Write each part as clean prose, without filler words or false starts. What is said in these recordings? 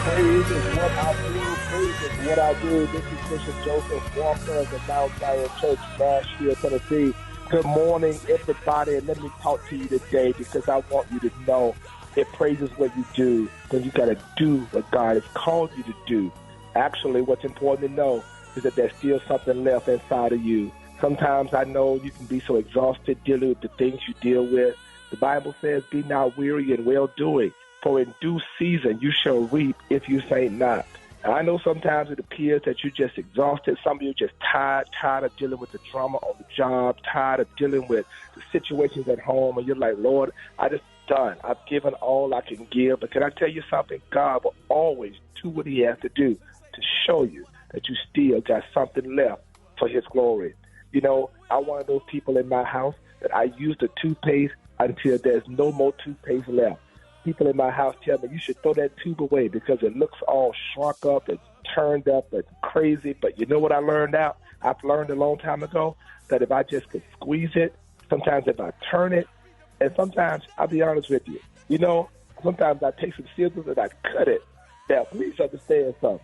Praise is what I do. Praise is what I do. This is Bishop Joseph Walker of the Mount Zion Church, Nashville, Tennessee. Good morning, everybody, and let me talk to you today because I want you to know that praise is what you do. Then you got to do what God has called you to do. Actually, what's important to know is that there's still something left inside of you. Sometimes I know you can be so exhausted dealing with the things you deal with. The Bible says, be not weary in well-doing, for in due season you shall reap if you faint not. And I know sometimes it appears that you're just exhausted. Some of you are just tired of dealing with the drama on the job, tired of dealing with the situations at home, and you're like, Lord, I just done. I've given all I can give. But can I tell you something? God will always do what he has to do to show you that you still got something left for his glory. You know, I'm one of those people in my house that I use the toothpaste until there's no more toothpaste left. People in my house tell me you should throw that tube away because it looks all shrunk up, it's turned up, it's crazy. But you know what I learned out? I've learned a long time ago that if I just could squeeze it, sometimes if I turn it, and sometimes, I'll be honest with you, you know, sometimes I take some scissors and I cut it. Now, please understand something.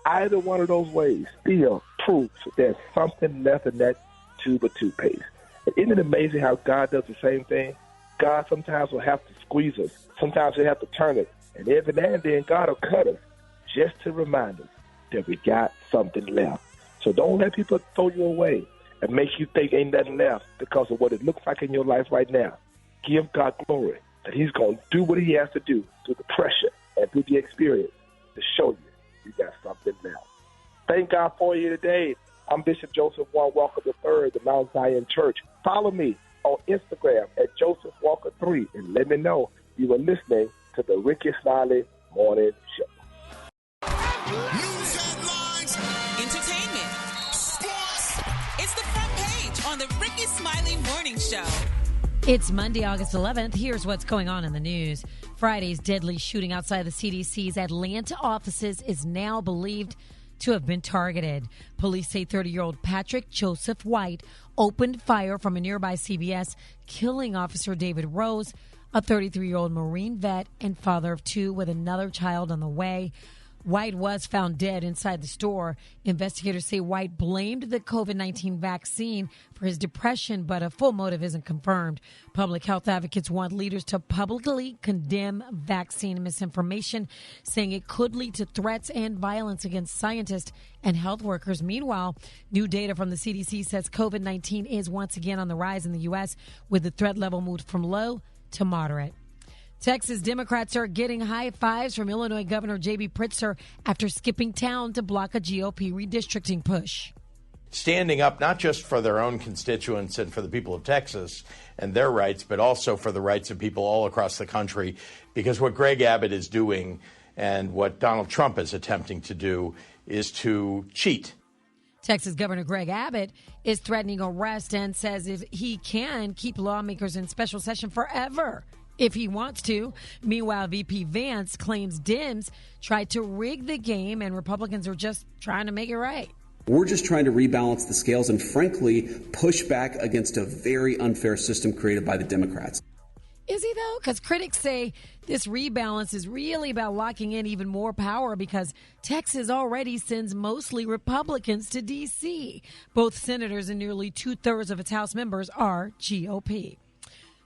Either one of those ways still proves there's something left in that tube of toothpaste. And isn't it amazing how God does the same thing? God sometimes will have to squeeze us. Sometimes he'll have to turn it. And every now and then, God will cut us just to remind us that we got something left. So don't let people throw you away and make you think ain't nothing left because of what it looks like in your life right now. Give God glory that he's going to do what he has to do through the pressure and through the experience to show you got something left. Thank God for you today. I'm Bishop Joseph Walker III, the Mount Zion Church. Follow me on Instagram at Joseph Walker 3 and let me know you are listening to the Rickey Smiley Morning Show. News headlines, entertainment, sports. It's the front page on the Rickey Smiley Morning Show. It's Monday, August 11th. Here's what's going on in the news. Friday's deadly shooting outside the CDC's Atlanta offices is now believed to have been targeted. Police say 30-year-old Patrick Joseph White opened fire from a nearby CVS, killing Officer David Rose, a 33-year-old Marine vet and father of two with another child on the way. White was found dead inside the store. Investigators say White blamed the COVID-19 vaccine for his depression, but a full motive isn't confirmed. Public health advocates want leaders to publicly condemn vaccine misinformation, saying it could lead to threats and violence against scientists and health workers. Meanwhile, new data from the CDC says COVID-19 is once again on the rise in the U.S., with the threat level moved from low to moderate. Texas Democrats are getting high fives from Illinois Governor J.B. Pritzker after skipping town to block a GOP redistricting push. Standing up not just for their own constituents and for the people of Texas and their rights, but also for the rights of people all across the country, because what Greg Abbott is doing and what Donald Trump is attempting to do is to cheat. Texas Governor Greg Abbott is threatening arrest and says if he can keep lawmakers in special session forever if he wants to. Meanwhile, VP Vance claims Dems tried to rig the game and Republicans are just trying to make it right. We're just trying to rebalance the scales and, frankly, push back against a very unfair system created by the Democrats. Is he, though? Because critics say this rebalance is really about locking in even more power because Texas already sends mostly Republicans to D.C. Both senators and nearly two-thirds of its House members are GOP.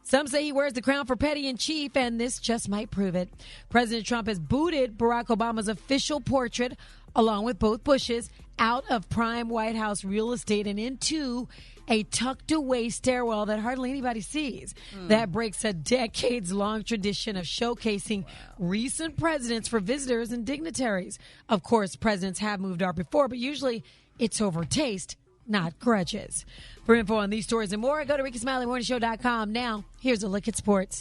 Some say he wears the crown for petty in chief, and this just might prove it. President Trump has booted Barack Obama's official portrait, along with both Bushes, out of prime White House real estate and into a tucked-away stairwell that hardly anybody sees. That breaks a decades-long tradition of showcasing recent presidents for visitors and dignitaries. Of course, presidents have moved art before, but usually it's over taste, not grudges. For info on these stories and more, go to RickySmileyMorningShow.com. Now, here's a look at sports.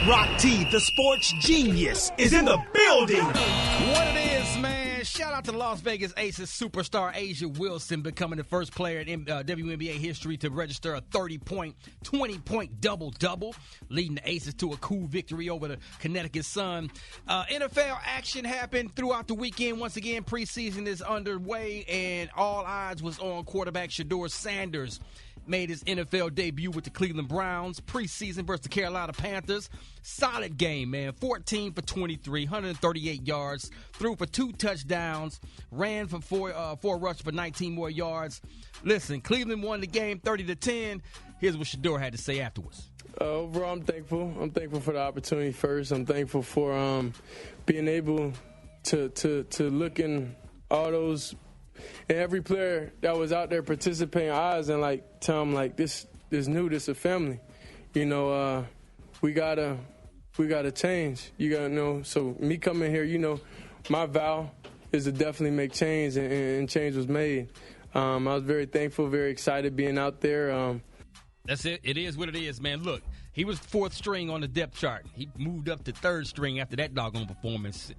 Rock T, the sports genius, is in the building. What it is, man. Shout out to Las Vegas Aces superstar Asia Wilson becoming the first player in WNBA history to register a 30-point, 20-point double-double, leading the Aces to a cool victory over the Connecticut Sun. NFL action happened throughout the weekend. Once again, preseason is underway, and all eyes was on quarterback Shedeur Sanders made his NFL debut with the Cleveland Browns. Preseason versus the Carolina Panthers. Solid game, man. 14 for 23, 138 yards. Threw for 2 touchdowns. Ran for 4 rushes for 19 more yards. Listen, Cleveland won the game 30-10. Here's what Shador had to say afterwards. Overall, I'm thankful. I'm thankful for the opportunity first. I'm thankful for being able to look in all those and every player that was out there participating eyes and like tell them like this new, this a family. You know, we gotta change. You gotta know. So me coming here, you know, my vow is to definitely make change, and change was made. I was very thankful, very excited being out there. That's it. It is what it is, man. Look, he was 4th string on the depth chart. He moved up to 3rd string after that doggone performance.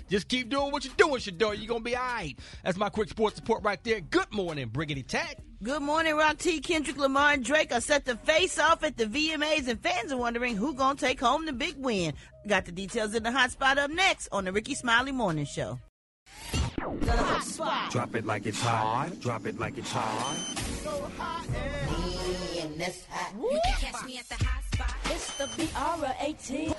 Just keep doing what you're doing, Shador. You're going to be all right. That's my quick sports report right there. Good morning, Briggity Tack. Good morning, Rock T. Kendrick Lamar and Drake are set to face off at the VMAs, and fans are wondering who going to take home the big win. Got the details in the hot spot up next on the Rickey Smiley Morning Show. The hot spot. Drop it like it's hot. Drop it like it's hot. So hot and this hot. You can catch me at the hot spot. It's the BR18.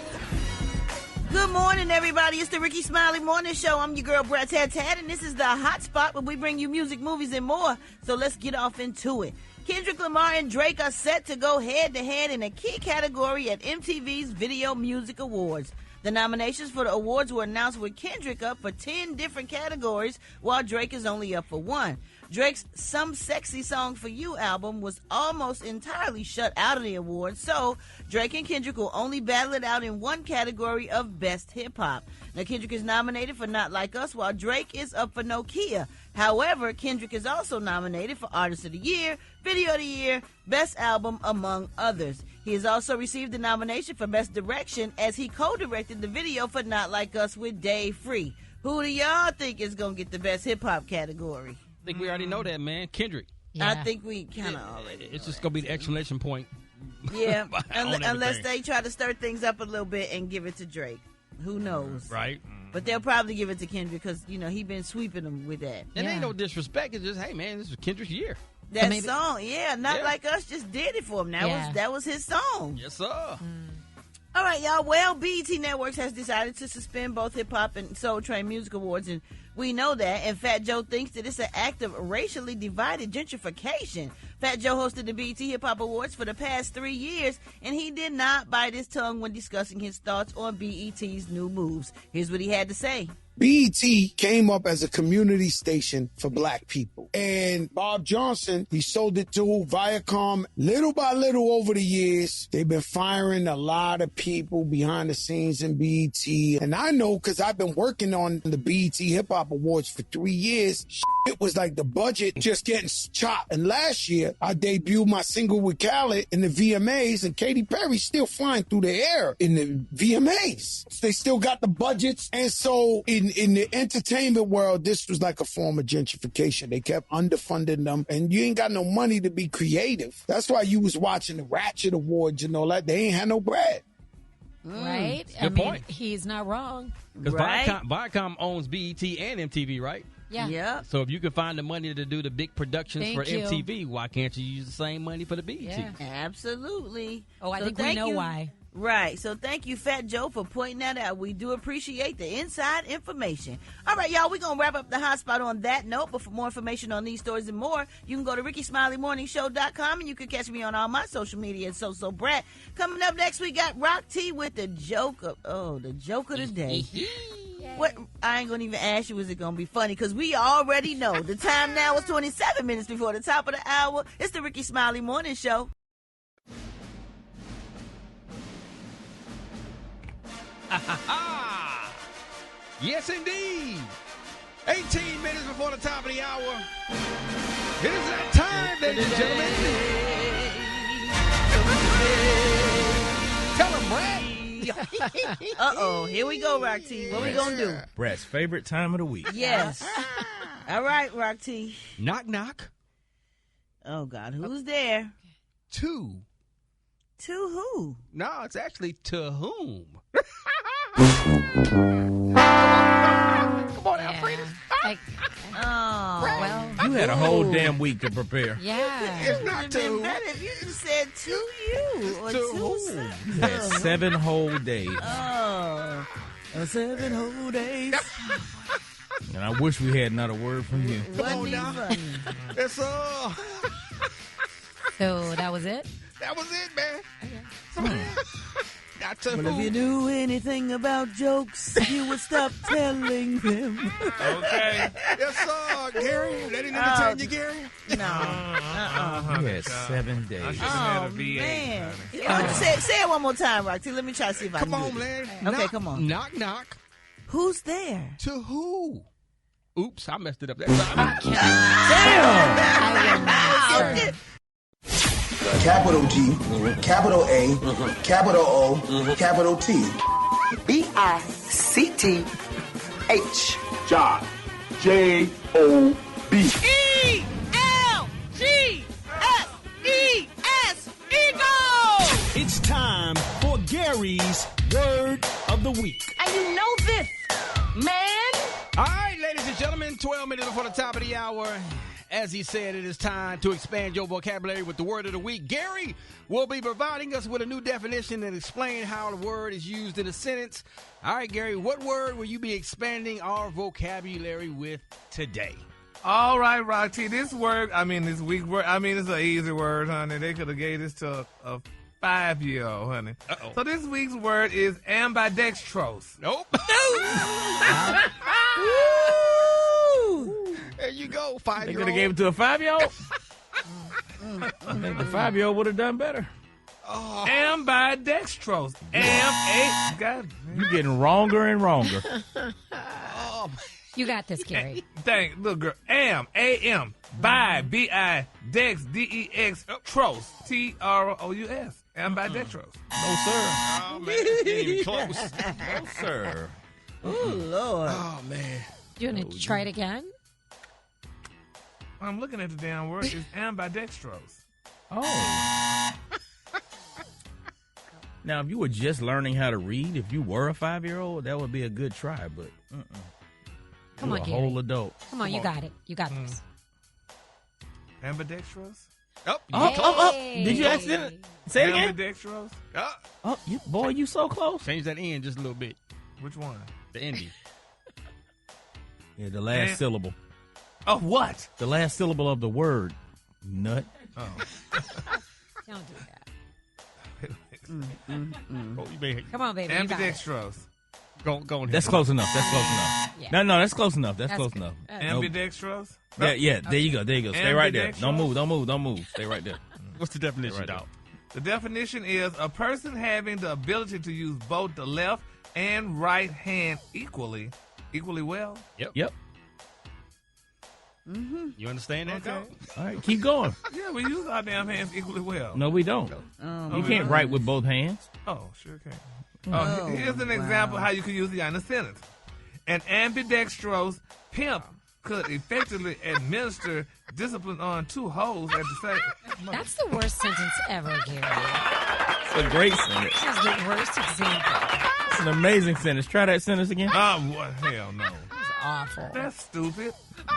Good morning, everybody. It's the Rickey Smiley Morning Show. I'm your girl, Brat, and this is the hot spot where we bring you music, movies, and more. So let's get off into it. Kendrick Lamar and Drake are set to go head-to-head in a key category at MTV's Video Music Awards. The nominations for the awards were announced with Kendrick up for 10 different categories, while Drake is only up for 1. Drake's Some Sexy Song for You album was almost entirely shut out of the awards, so Drake and Kendrick will only battle it out in one category of Best Hip Hop. Now, Kendrick is nominated for Not Like Us, while Drake is up for Nokia. However, Kendrick is also nominated for Artist of the Year, Video of the Year, Best Album, among others. He has also received the nomination for Best Direction as he co-directed the video for Not Like Us with Dave Free. Who do y'all think is going to get the Best Hip Hop category? I think we already know that, man. Kendrick. Yeah. I think we kind of already know. It's just going to be the exclamation point. Yeah, unless they try to stir things up a little bit and give it to Drake. Who knows? Right. But they'll probably give it to Kendrick because, you know, he been sweeping them with that. And ain't no disrespect. It's just, hey, man, this is Kendrick's year. That song, Not Like Us just did it for him. That was his song. Yes, sir. All right, y'all. Well, BET Networks has decided to suspend both Hip Hop and Soul Train Music Awards, and we know that. And Fat Joe thinks that it's an act of racially divided gentrification. Fat Joe hosted the BET Hip Hop Awards for the past 3 years, and he did not bite his tongue when discussing his thoughts on BET's new moves. Here's what he had to say. BET came up as a community station for black people. And Bob Johnson, he sold it to Viacom. Little by little over the years, they've been firing a lot of people behind the scenes in BET. And I know because I've been working on the BET Hip Hop Awards for 3 years. It was like the budget just getting chopped. And last year, I debuted my single with Khaled in the VMAs, and Katy Perry's still flying through the air in the VMAs. They still got the budgets. And so in the entertainment world, this was like a form of gentrification. They kept underfunding them, and you ain't got no money to be creative. That's why you was watching the Ratchet Awards and all that. They ain't had no bread. Right? Good point. He's not wrong. Because Viacom owns BET and MTV, right? Yeah. So if you can find the money to do the big productions for MTV, why can't you use the same money for the BET? Yeah. Absolutely. Oh, I think we know why. Right. So thank you, Fat Joe, for pointing that out. We do appreciate the inside information. All right, y'all, we're going to wrap up the hot spot on that note. But for more information on these stories and more, you can go to RickeySmileyMorningShow.com, and you can catch me on all my social media at So Brat. Coming up next, we got Rock T with the joke of the day. What? I ain't going to even ask you, is it going to be funny? Because we already know. The time now is 27 minutes before the top of the hour. It's the Rickey Smiley Morning Show. Yes, indeed. 18 minutes before the top of the hour. It is that time, ladies and gentlemen. Tell them, Brad. Uh-oh, here we go, Rock T. What we gonna do? Brad's favorite time of the week. Yes. All right, Rock T. Knock, knock. Oh, God, who's there? To who? No, it's actually to whom. Come on, Alfredo. Oh, well, You had a whole damn week to prepare. Yeah. It would have been better if you just said to you or to who. You had 7 whole days. Oh, 7 whole days. And I wish we had another word from you. Wasn't even funny. That's all. So that was it? That was it, man. Not to Well, if you knew anything about jokes, you would stop telling them. Okay. Yes, sir. Gary, they didn't entertain you, Gary? No. You had 7 days. I should have had a VA. Man. Say it one more time, Roxy. Let me try to see if I can Come on, do it. man. Okay, come on. Knock, knock. Who's there? To who? Oops, I messed it up that time. Damn! Capital G, capital A, capital O, capital T. B-I-C-T-H. Job. J-O-B. E-L-G-S-E-S. Eagle! It's time for Gary's Word of the Week. And you know this, man. All right, ladies and gentlemen, 12 minutes before the top of the hour. As he said, it is time to expand your vocabulary with the word of the week. Gary will be providing us with a new definition and explain how the word is used in a sentence. All right, Gary, what word will you be expanding our vocabulary with today? All right, Roxy, this week word, it's an easy word, honey. They could have gave this to a 5-year-old, honey. Uh-oh. So this week's word is ambidextrous. Nope. There you go, 5-year-old. They could have gave it to a 5-year-old? I think the 5-year-old would have done better. Oh. Ambidextrous. God, you're getting wronger and wronger. You got this, Gary. Look, girl. A-M, bi, B-I, dex, D-E-X, tros, T-R-O-U-S. Ambidextrous. No, sir. Oh, man, you ain't even close. No, sir. Oh, Lord. Oh, man. You want to try it again? I'm looking at the damn word. It's ambidextrous. Oh. Now, if you were just learning how to read, if you were a 5-year-old, that would be a good try, but Come on, a Gary. whole adult. Come on, you got it. You got this. Ambidextrous? Did you accidentally say it again? Ambidextrous? Boy, you so close. Change that end just a little bit. Which one? The ending. Yeah, the last syllable. Of what? The last syllable of the word. Nut. Oh. Don't do that. Oh, you may Come on, baby. Ambidextrous. Go on. That's close enough. That's close enough. Yeah. No, that's close enough. That's close good. enough. Ambidextrous? Yeah, there you go. Stay right there. Ambidextrous? Don't move. Stay right there. What's the definition, Doc? The definition is a person having the ability to use both the left and right hand equally well. Yep. Mm-hmm. You understand that, Okay. Doc? All right, keep going. Yeah, we use our damn hands equally well. No, we don't. You can't write with both hands. Oh, sure can. Here's an example how you can use it in a sentence. An ambidextrous pimp could effectively administer discipline on 2 hoes at the same. That's the worst sentence ever, Gary. It's a great sentence. That's the worst example. It's an amazing sentence. Try that sentence again. What? Hell no. That's awful. That's stupid.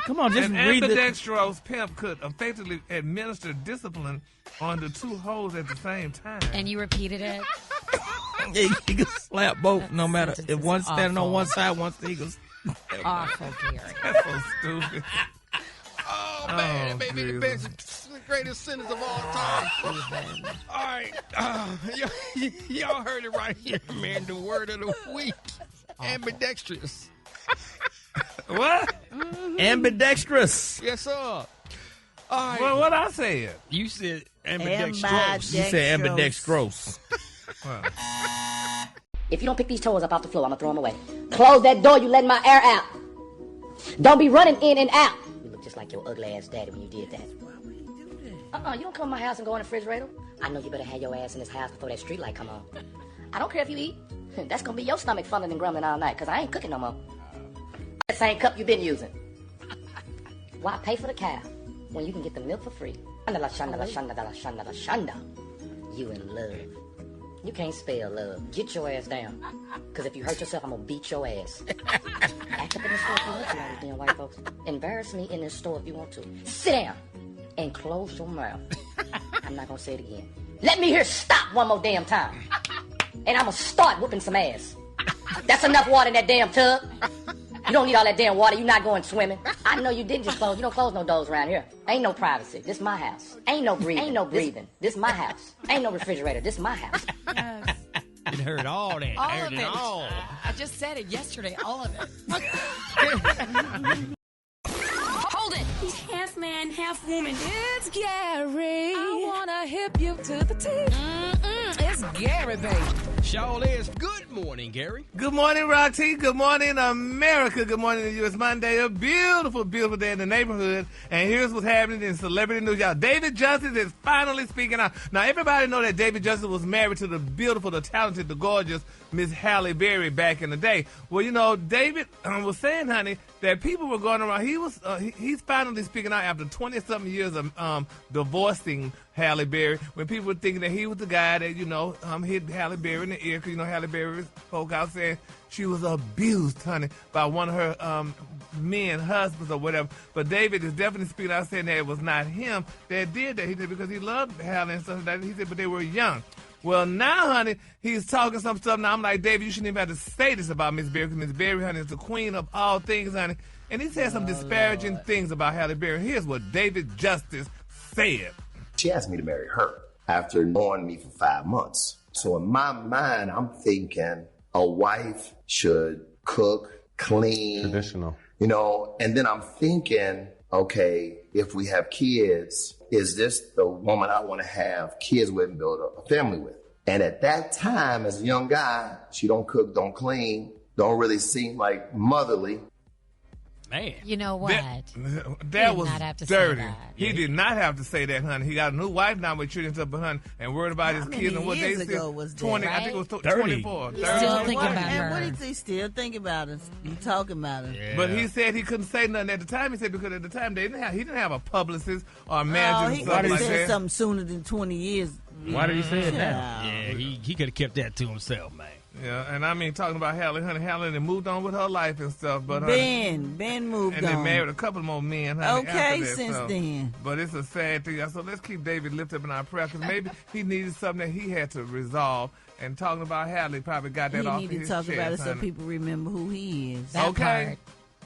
Come on, just An read it. ambidextrous pimp could effectively administer discipline on the 2 hoes at the same time. And you repeated it? Yeah, he can slap both, no matter sentence if is one's standing awful. on one side, one's he goes. Awful, Gary. That's so stupid. Oh, man, that may be the best, the greatest sentence of all time. All right. Y'all heard it right here, man. The word of the week. Ambidextrous. What? Ambidextrous. Yes, sir. All right. Well, what I said? You said ambidextrous. You said ambidextrous. If you don't pick these toys up off the floor, I'm gonna throw them away. Close that door, you letting my air out. Don't be running in and out. You look just like your ugly ass daddy when you did that. Why would you do that? You don't come to my house and go in the refrigerator. I know you better have your ass in this house before that street light come on. I don't care if you eat. That's gonna be your stomach fumbling and grumbling all night, cause I ain't cooking no more. That same cup you been using. Why pay for the cow when you can get the milk for free? Shanda la shanda la shanda la shanda la shanda. You in love. You can't spell love. Get your ass down. Because if you hurt yourself, I'm going to beat your ass. Act up in the store if you want to, all these damn white folks. Embarrass me in this store if you want to. Sit down and close your mouth. I'm not going to say it again. Let me hear stop one more damn time. And I'm going to start whooping some ass. That's enough water in that damn tub. You don't need all that damn water. You're not going swimming. I know you didn't just close. You don't close no doors around here. Ain't no privacy. This my house. Ain't no breathing. This my house. Ain't no refrigerator. This my house. It heard all that. All heard of it. I just said it yesterday. All of it. Hold it. He's half man, half woman. It's Gary. I wanna hip you to the teeth. It's Gary, baby. Sure is. Good morning, Gary. Good morning, Roxy. Good morning, America. Good morning to you. It's Monday, a beautiful, beautiful day in the neighborhood. And here's what's happening in celebrity news, y'all. David Justice is finally speaking out. Now, everybody know that David Justice was married to the beautiful, the talented, the gorgeous Miss Halle Berry back in the day. Well, you know, David was saying, honey, that people were going around. He's finally speaking out after 20-something years of divorcing Halle Berry, when people were thinking that he was the guy that, you know, hit Halle Berry in the ear, because, you know, Halle Berry spoke out saying she was abused, honey, by one of her men, husbands or whatever. But David is definitely speaking out saying that it was not him that did that. He did because he loved Halle and stuff like that. He said, but they were young. Well, now, honey, he's talking some stuff. Now, I'm like, David, you shouldn't even have to say this about Miss Berry, because Miss Berry, honey, is the queen of all things, honey. And he said some disparaging things about Halle Berry. Here's what David Justice said. She asked me to marry her after knowing me for 5 months. So in my mind, I'm thinking a wife should cook, clean. Traditional. You know, and then I'm thinking, okay, if we have kids, is this the woman I want to have kids with and build a family with? And at that time, as a young guy, she don't cook, don't clean, don't really seem like motherly. Man. You know what? That was dirty. He Yeah. did not have to say that, honey. He got a new wife now with children stuff, honey, and worried about his kids and what they years said. ago was that, 20, I right? think it was 30. 24. He's 30, still 24. thinking about her. What he still thinking about us? You talking about her? But he said he couldn't say nothing at the time. He said because at the time he didn't have a publicist or a manager. Oh, he could have said something sooner than 20 years. Why did he say it now? Yeah. Yeah, he could have kept that to himself, man. Yeah, and I mean, talking about Halle, honey, Halle moved on with her life and stuff. But Ben moved and on. they married a couple more men, honey, Okay, after that, since then. But it's a sad thing. So let's keep David lifted up in our prayer, because maybe he needed something that he had to resolve. And talking about Halle probably got that He off need his to talk chest, about it so honey. people remember who he is. Okay.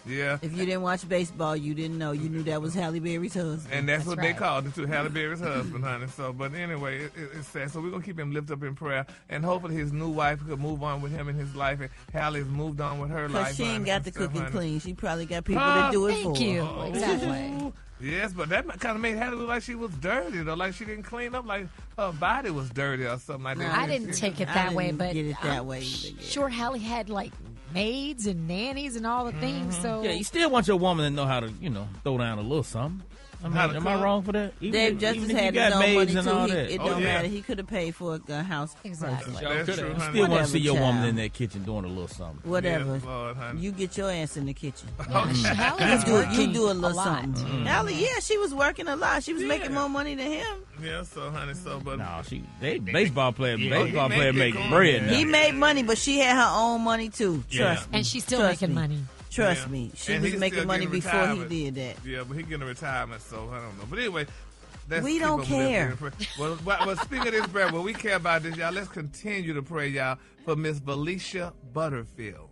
Yeah. If you didn't watch baseball, you didn't know. You knew that was Halle Berry's husband. And that's what they called him, too, Halle Berry's husband, honey. So, but anyway, it's sad. So we're going to keep him lifted up in prayer. And hopefully his new wife could move on with him in his life. And Halle's moved on with her life. Because she ain't got to cook and honey. clean. She probably got people to do it for her. Oh. Exactly. Yes, but that kind of made Halle look like she was dirty, though. Like she didn't clean up, like her body was dirty or something like that. I didn't take it that way, but get it that way either. Sure, Halle had like maids and nannies and all the things. So Yeah, you still want your woman to know how to, throw down a little something. I mean, am I wrong for that? Dave Justice had his own money, too. It don't matter. He could have paid for a house. Exactly. That's true, honey. Still want to see your child. woman in that kitchen doing a little something. Whatever. Yes, Lord, honey. You get your ass in the kitchen. Halle You do a little lot. something. Halle, yeah, she was working a lot. She was making more money than him. Yeah, so, honey, but... No, baseball player make bread now. He made money, but she had her own money, too. Trust me. And she's still Trust making me. money. Trust me. She And was he's making still money getting before he retirement. did that. Yeah, but he's getting a retirement, so I don't know. But anyway, let's We keep don't him lifted care. in prayer. Well, speaking of this prayer, we care about this, y'all. Let's continue to pray, y'all, for Miss Felicia Butterfield.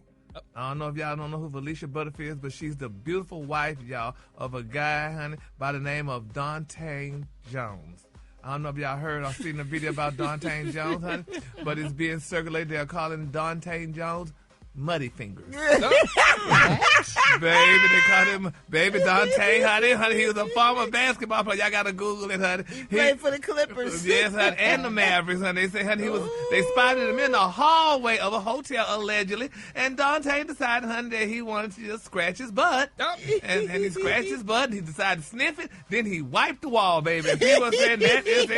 I don't know if y'all don't know who Felicia Butterfield is, but she's the beautiful wife, y'all, of a guy, honey, by the name of Dante Jones. I don't know if y'all heard or seen the video about Dante Jones, honey, but it's being circulated. They're calling Dante Jones Muddy Fingers. Baby, they call him Baby Dante, honey. He was a former basketball player. Y'all gotta Google it, honey. He played for the Clippers. Yes, honey, and the Mavericks, honey. They say, honey, they spotted him in the hallway of a hotel, allegedly, and Dante decided, honey, that he wanted to just scratch his butt. And he scratched his butt, and he decided to sniff it, then he wiped the wall, baby. And people saying that is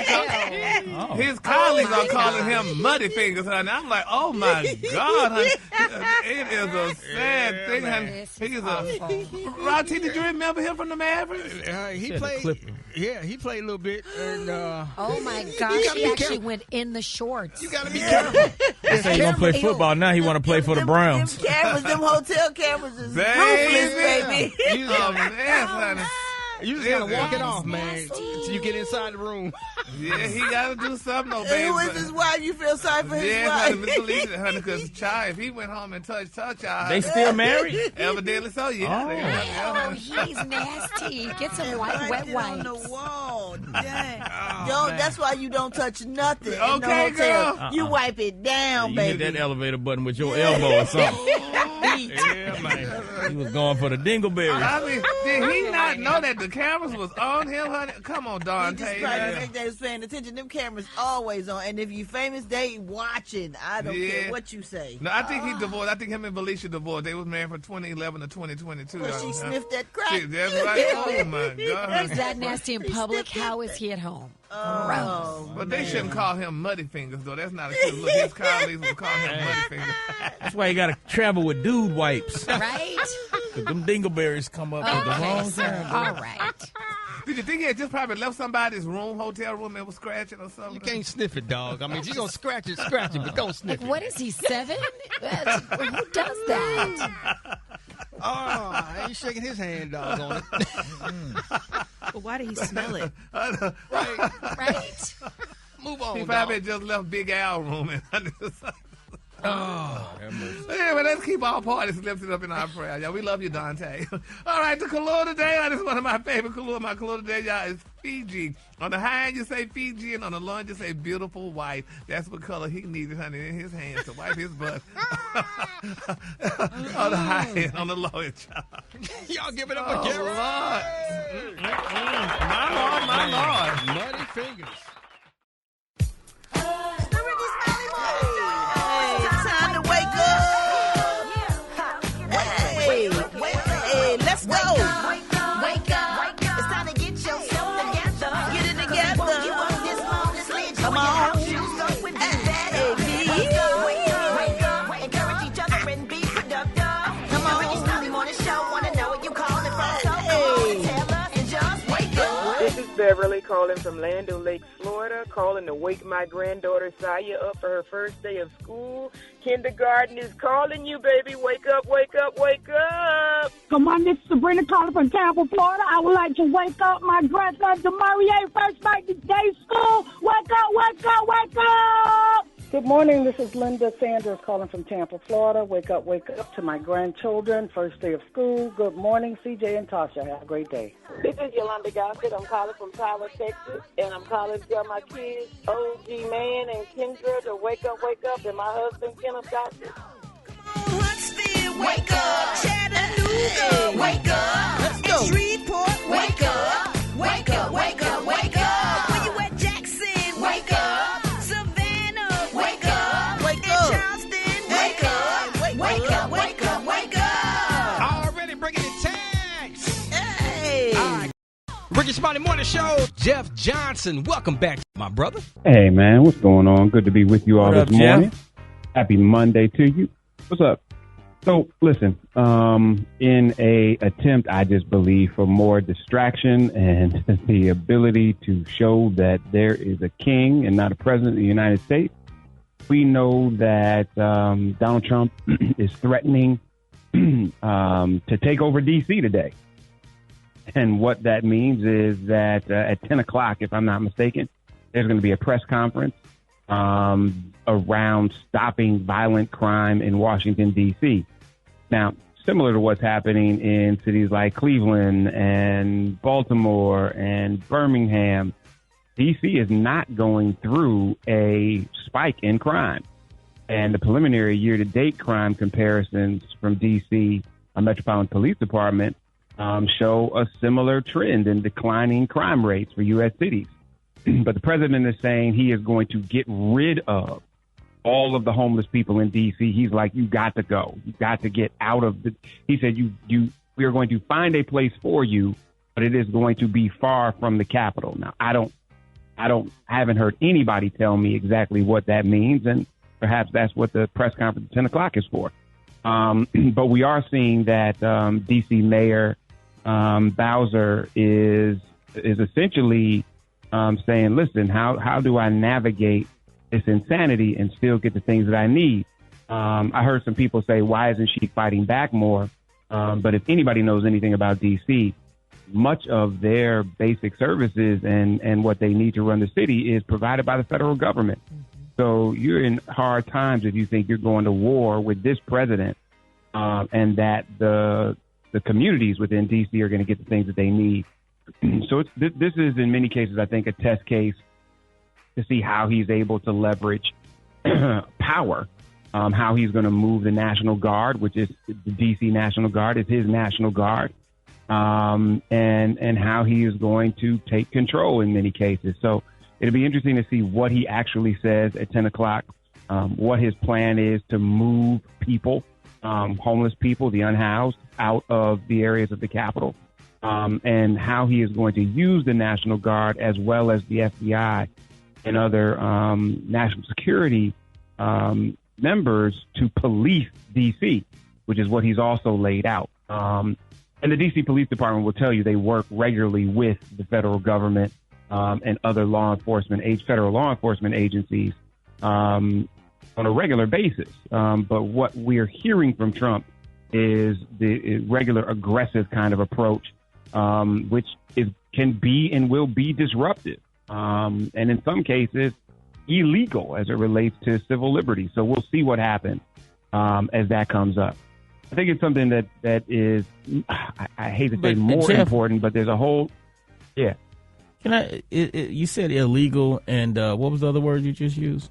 his colleagues are calling him Muddy Fingers, honey. I'm like, oh my God, honey. It is a sad thing, honey. He's a Rod T, did you remember him from the Mavericks? He played. Yeah, he played a little bit. And, oh my gosh, he actually went in the shorts. You gotta be careful. He said he gonna play football. Now he want to play for the Browns. Them cameras, them hotel cameras is ruthless, baby. Oh, man, honey. You just gotta walk it off, man, till you get inside the room. Yeah, he gotta do something, though, baby. Who is his wife? You feel sorry for his wife? Yeah, honey, because child, if he went home and touched her child, they still married? Evidently so, yeah. Oh, he's nasty. Get some wet wipes. On the wall. Dang. That's why you don't touch nothing. Okay, in the hotel. girl. You wipe it down, You baby. hit that elevator button with your elbow or something. Yeah, man. He was going for the dingleberries. I mean, did he not know that the cameras was on him, honey? Come on, Dante. He just probably think they was paying attention. Them cameras always on. And if you famous, they watching. I don't care what you say. No, I think he divorced. I think him and Felicia divorced. They was married from 2011 to 2022. Well, she sniffed that crack. That's right. Oh, my God. He's that nasty in public. How is he at home? Gross. But they shouldn't call him Muddy Fingers, though. That's not a good look. His colleagues would call him Muddy Fingers. That's why you got to travel with dude wipes. Right? Because them dingleberries come up at the wrong time. All right. Did you think he had just probably left somebody's hotel room, and was scratching or something? You can't sniff it, dog. I mean, if you're going to scratch it, but don't sniff it. What is he, 7? Who does that? Oh, he's shaking his hand, dog, on it. Well, why did he smell it? Right. Move on, He probably just left Big Al room. Anyway, let's keep our parties lifted up in our prayer, y'all. We love you, Dante. All right, the color today, this is one of my favorite color. My color today, y'all, is Fiji. On the high end, you say Fiji, and on the low end, you say beautiful wife. That's what color he needed, honey, in his hands to wipe his butt. On the high end, on the low end, y'all. Y'all give it up again. Lord. My Lord. Muddy fingers. Let's go. Wake up. It's time to get yourself together. Get it together. You up this long, this ledge. Come on. Wake up. Encourage each other and be productive. Come on. Rickey Smiley Morning Show. Want to know what you calling from. So come on and tell us and just wake up. This is Beverly calling from Land O'Lakes, Florida, calling to wake my granddaughter Saya up for her first day of school. Kindergarten is calling you, baby. Wake up, wake up, wake up. Good morning, this is Sabrina calling from Tampa, Florida. I would like to wake up my grandson, Morial, first night of day school. Wake up, wake up, wake up. Good morning, this is Linda Sanders calling from Tampa, Florida. Wake up to my grandchildren, first day of school. Good morning, CJ and Tasha. Have a great day. This is Yolanda Gossett. I'm calling from Tyler, Texas, and I'm calling to tell my kids, OG Man and Kendra, to wake up, and my husband, Kenneth Gossett. Huntsville, wake up. Chattanooga, wake up. Let's go. And Shreveport, wake up. Wake up, wake up, wake up. Where you at, Jackson? Wake up. Savannah, wake up. Wake up. Charleston, wake up. Wake up, wake up, wake up. Already bringing the tags. Hey. All right. Rickey Smiley Morning Show. Jeff Johnson, welcome back, my brother. Hey, man, what's going on? Good to be with you all What up, this morning. Jeff? Happy Monday to you. What's up? So, listen, in a attempt, I just believe, for more distraction and the ability to show that there is a king and not a president of the United States, we know that Donald Trump is threatening to take over D.C. today. And what that means is that at 10 o'clock, if I'm not mistaken, there's going to be a press conference around stopping violent crime in Washington, D.C. Now, similar to what's happening in cities like Cleveland and Baltimore and Birmingham, D.C. is not going through a spike in crime. And the preliminary year-to-date crime comparisons from D.C. Metropolitan Police Department show a similar trend in declining crime rates for U.S. cities. But the president is saying he is going to get rid of all of the homeless people in D.C. He's like, you got to go. You got to get out of the. He said, we are going to find a place for you, but it is going to be far from the Capitol. Now, I haven't heard anybody tell me exactly what that means, and perhaps that's what the press conference at 10 o'clock is for. But we are seeing that D.C. Mayor Bowser is essentially saying, listen, how do I navigate this insanity and still get the things that I need? I heard some people say, why isn't she fighting back more? But if anybody knows anything about D.C., much of their basic services and what they need to run the city is provided by the federal government. So you're in hard times if you think you're going to war with this president and that the communities within D.C. are going to get the things that they need. So this is, in many cases, I think, a test case to see how he's able to leverage power, how he's going to move the National Guard, which is the D.C. National Guard, is his National Guard, and how he is going to take control in many cases. So it'll be interesting to see what he actually says at 10 o'clock, what his plan is to move people, homeless people, the unhoused, out of the areas of the Capitol, and how he is going to use the National Guard as well as the FBI and other national security members to police D.C., which is what he's also laid out. And the D.C. Police Department will tell you they work regularly with the federal government and other federal law enforcement agencies on a regular basis. But what we're hearing from Trump is the regular aggressive kind of approach, which can be and will be disruptive, and in some cases illegal as it relates to civil liberties. So we'll see what happens as that comes up. I think it's something that is, I hate to say more important, but there's a whole, yeah. You said illegal, and what was the other word you just used?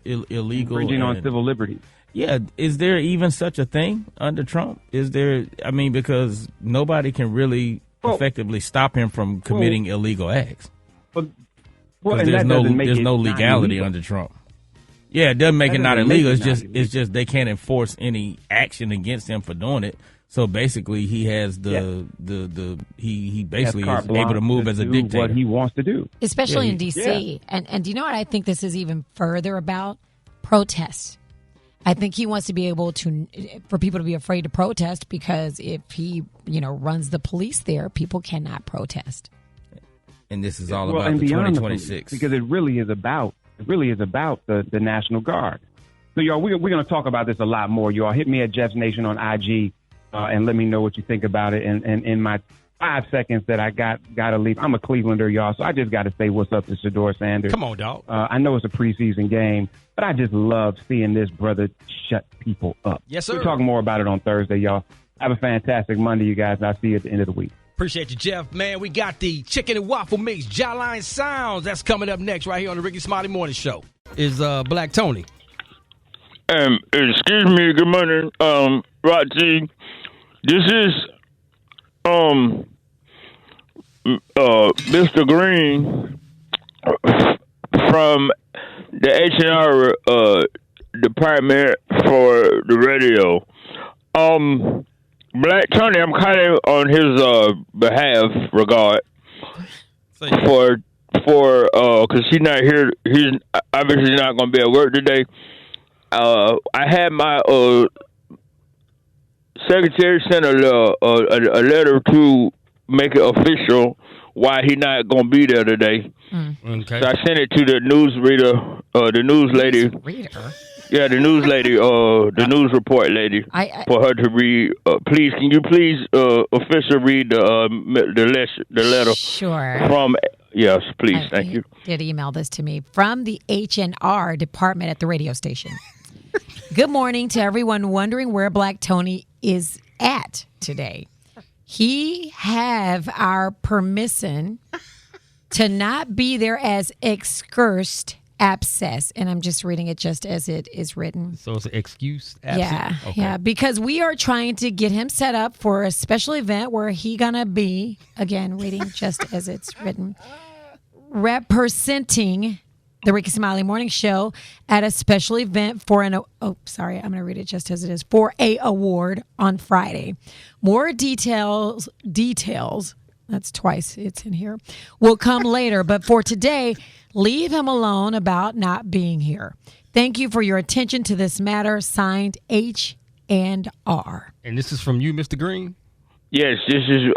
Illegal. Infringing on civil liberties. Yeah. Is there even such a thing under Trump? Is there, because nobody can really effectively stop him from committing illegal acts. Well, there's no legality under Trump. Yeah, it doesn't make it not illegal. It's just they can't enforce any action against him for doing it. So basically, he has he basically is able to move as a dictator. What he wants to do, especially in D.C. Yeah. And do you know what I think this is even further about? Protests. I think he wants to be able for people to be afraid to protest, because if he runs the police there, people cannot protest. And this is all about the 2026, because it really is about the National Guard. So, y'all, we're going to talk about this a lot more. Y'all hit me at Jeff's Nation on IG and let me know what you think about it. And in my 5 seconds that I got to leave, I'm a Clevelander, y'all, so I just got to say what's up to Shedeur Sanders. Come on, dog. I know it's a preseason game, but I just love seeing this brother shut people up. Yes, sir. We're talking more about it on Thursday, y'all. Have a fantastic Monday, you guys, and I'll see you at the end of the week. Appreciate you, Jeff. Man, we got the chicken and waffle mix Jawline Sounds. That's coming up next right here on the Rickey Smiley Morning Show. Is Black Tony. Excuse me, good morning, Roger. This is Mr. Green from the H&R department for the radio. Black Tony, I'm kind of on his behalf regard for because he's not here. He's obviously not going to be at work today. I had my secretary send a letter to make it official why he not going to be there today. Okay. So I sent it to the news reader, the news lady. Yeah, the news lady, the news report lady, for her to read. Please, can you please officially read the letter? Sure. From yes, please, thank you. Did email this to me from the H&R department at the radio station. Good morning to everyone wondering where Black Tony is at today. He have our permission to not be there as excursed abscess, and I'm just reading it just as it is written. So it's an excuse absent? Yeah, okay. Yeah, because we are trying to get him set up for a special event where he gonna be, again, reading just as it's written, representing the Rickey Smiley Morning Show at a special event for I'm gonna read it just as it is, for a award on Friday. More details, that's twice it's in here, will come later, but for today, leave him alone about not being here. Thank you for your attention to this matter. Signed, H&R. And this is from you, Mr. Green? Yes, this is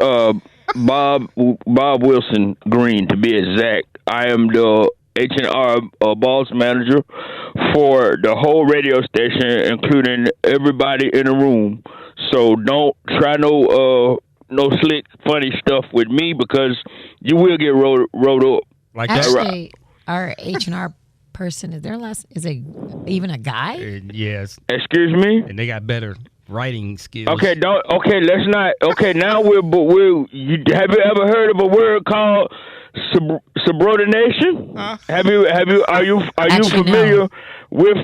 Bob Wilson Green, to be exact. I am the H&R boss manager for the whole radio station, including everybody in the room. So don't try no slick, funny stuff with me because you will get rolled up. Like actually, our H&R person, is their last, is it even a guy? Yes. Excuse me? And they got better writing skills. Okay, let's not. Okay, now have you ever heard of a word called subordination? Are you familiar with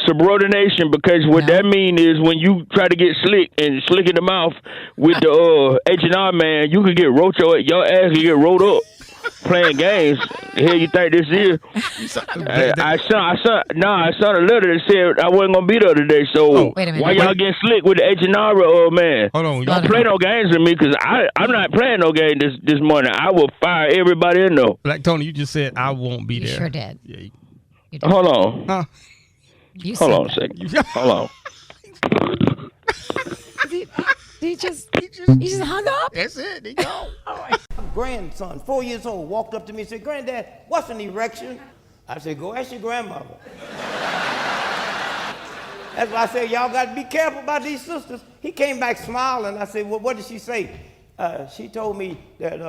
subordination? Because what that means is when you try to get slick in the mouth with the H&R man, you could get your ass can get rolled up. Playing games. Here you think this is? I sent a letter that said I wasn't gonna be there today. So why y'all getting slick with the H&R man? Hold on, don't play no games with me because I'm not playing no game this morning. I will fire everybody in there. Black Tony, you just said I won't be there. You sure did. Yeah. You did. Hold on. Huh? Hold on a second. Hold on. He just hung up? That's it. He gone. All right. Grandson, 4 years old, walked up to me and said, "Granddad, what's an erection?" I said, "Go ask your grandmother." That's why I said, y'all got to be careful about these sisters. He came back smiling. I said, "Well, what did she say?" She told me that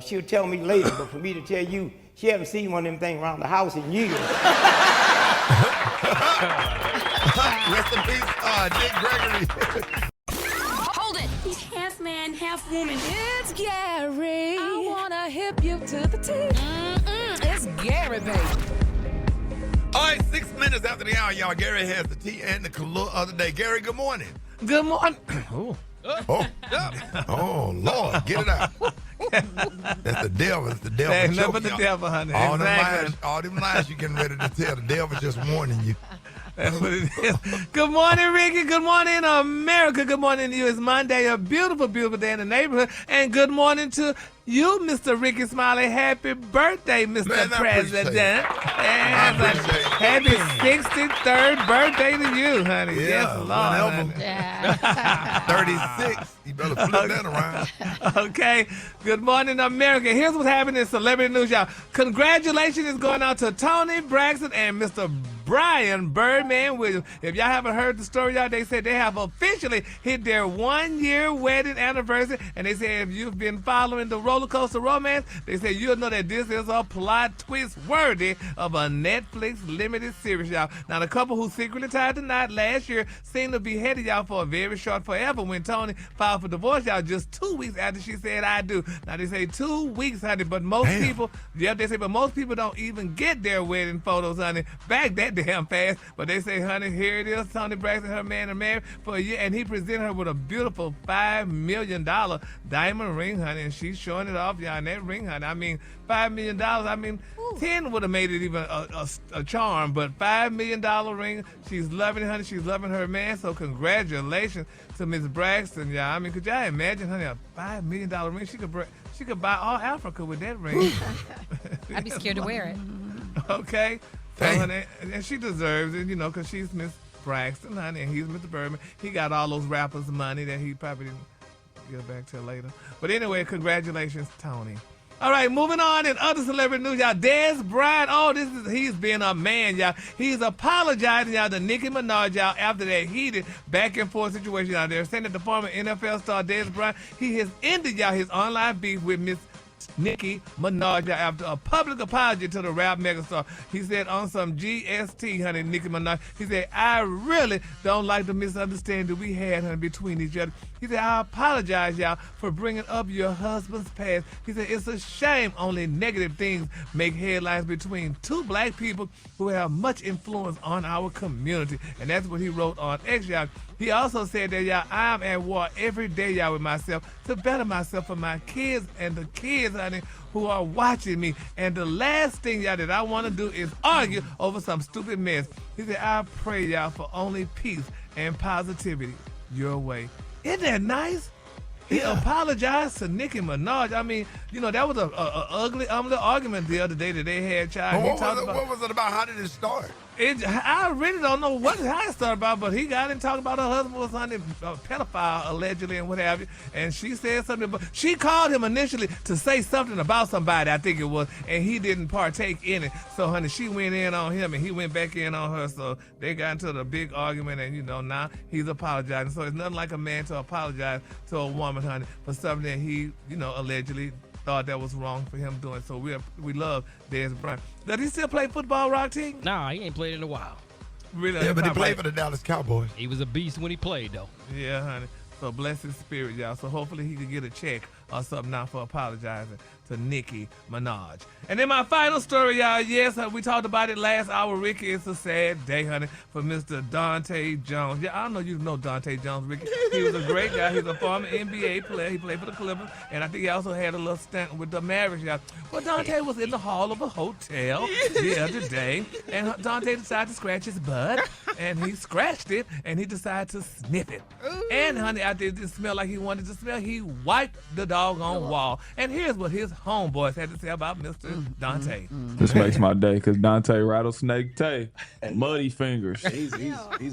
she'll tell me later, but for me to tell you, she hasn't seen one of them things around the house in years. Rest in peace, Dick Gregory. Hold it. He's half man, half woman. It's Gary. I wanna hip you to the teeth. It's Gary, baby. All right, 6 minutes after the hour, y'all. Gary has the tea and the color of the day. Gary, good morning. Good morning. Oh, Lord, get it out. That's the devil. It's the devil. That's nothing but the devil, honey. All Exactly. them lies you getting ready to tell. The devil just warning you. That's what it is. Good morning, Ricky. Good morning, America. Good morning to you. It's Monday, a beautiful, beautiful day in the neighborhood. And good morning to you, Mr. Rickey Smiley. Happy birthday, Mr. President. Happy 63rd birthday to you, honey. Yeah, yes, Lord. 36. You better flip that around. Okay. Good morning, America. Here's what's happening in celebrity news, y'all. Congratulations is going out to Tony Braxton and Mr. Brian Birdman Williams. If y'all haven't heard the story, y'all, they said they have officially hit their 1-year wedding anniversary. And they said if you've been following the roller coaster romance, they said you'll know that this is a plot twist worthy of a Netflix limited series, y'all. Now, the couple who secretly tied the knot last year seemed to be headed, y'all, for a very short forever when Tony filed for divorce, y'all, just 2 weeks after she said I do. Now, they say 2 weeks, honey, but most people, but most people don't even get their wedding photos, honey, back that damn fast. But they say, honey, here it is. Tony Braxton and her man are married for a year, and he presented her with a beautiful $5 million diamond ring, honey, and she's showing it off, y'all, in that ring, honey. I mean, $5 million. I mean, 10 would have made it even a charm, but $5 million ring. She's loving it, honey. She's loving her man. So congratulations to Miss Braxton, y'all. I mean, could y'all imagine, honey, a $5 million ring? She could buy all Africa with that ring. I'd be scared to wear it. Okay. So, honey, and she deserves it, you know, because she's Miss Braxton, honey, and he's Mr. Birdman. He got all those rappers' money that he probably didn't get back to later. But anyway, congratulations, Tony. All right, moving on in other celebrity news, y'all. Des Bryant, he's been a man, y'all. He's apologizing, y'all, to Nicki Minaj, y'all, after that heated back and forth situation out there. Saying that the former NFL star Des Bryant, he has ended, y'all, his online beef with Miss Nicki Minaj after a public apology to the rap megastar. He said on some GST, honey, Nicki Minaj, he said, I really don't like the misunderstanding we had, honey, between each other. He said, I apologize, y'all, for bringing up your husband's past. He said, it's a shame only negative things make headlines between two black people who have much influence on our community. And that's what he wrote on X, y'all. He also said that, y'all, I'm at war every day, y'all, with myself to better myself for my kids and the kids, honey, who are watching me. And the last thing, y'all, that I want to do is argue over some stupid mess. He said, I pray, y'all, for only peace and positivity your way. Isn't that nice? He apologized to Nicki Minaj. I mean, that was a ugly argument the other day that they had, child. What was it about? How did it start? I really don't know how it started about, but he got in talking about her husband was a pedophile, allegedly, and what have you. And she said something, but she called him initially to say something about somebody, I think it was, and he didn't partake in it. So, honey, she went in on him, and he went back in on her. So they got into the big argument, and, now he's apologizing. So it's nothing like a man to apologize to a woman, honey, for something that he, allegedly thought that was wrong for him doing. So we love Dez Bryant. Does he still play football, Rock Team? Nah, he ain't played in a while. Really? Yeah, but he played for the Dallas Cowboys. He was a beast when he played, though. Yeah, honey. So bless his spirit, y'all. So hopefully he could get a check or something now for apologizing to Nicki Minaj. And then my final story, y'all. Yes, we talked about it last hour, Ricky. It's a sad day, honey, for Mr. Dante Jones. Yeah, I know you know Dante Jones, Ricky. He was a great guy. He's a former NBA player. He played for the Clippers, and I think he also had a little stint with the Mavericks, y'all. Well, Dante was in the hall of a hotel the other day, and Dante decided to scratch his butt, and he scratched it, and he decided to sniff it. And, honey, I didn't smell like he wanted to smell. He wiped the doggone wall. And here's what his homeboys had to say about Mr. Dante. This makes my day because Dante Rattlesnake Tay, muddy fingers. He's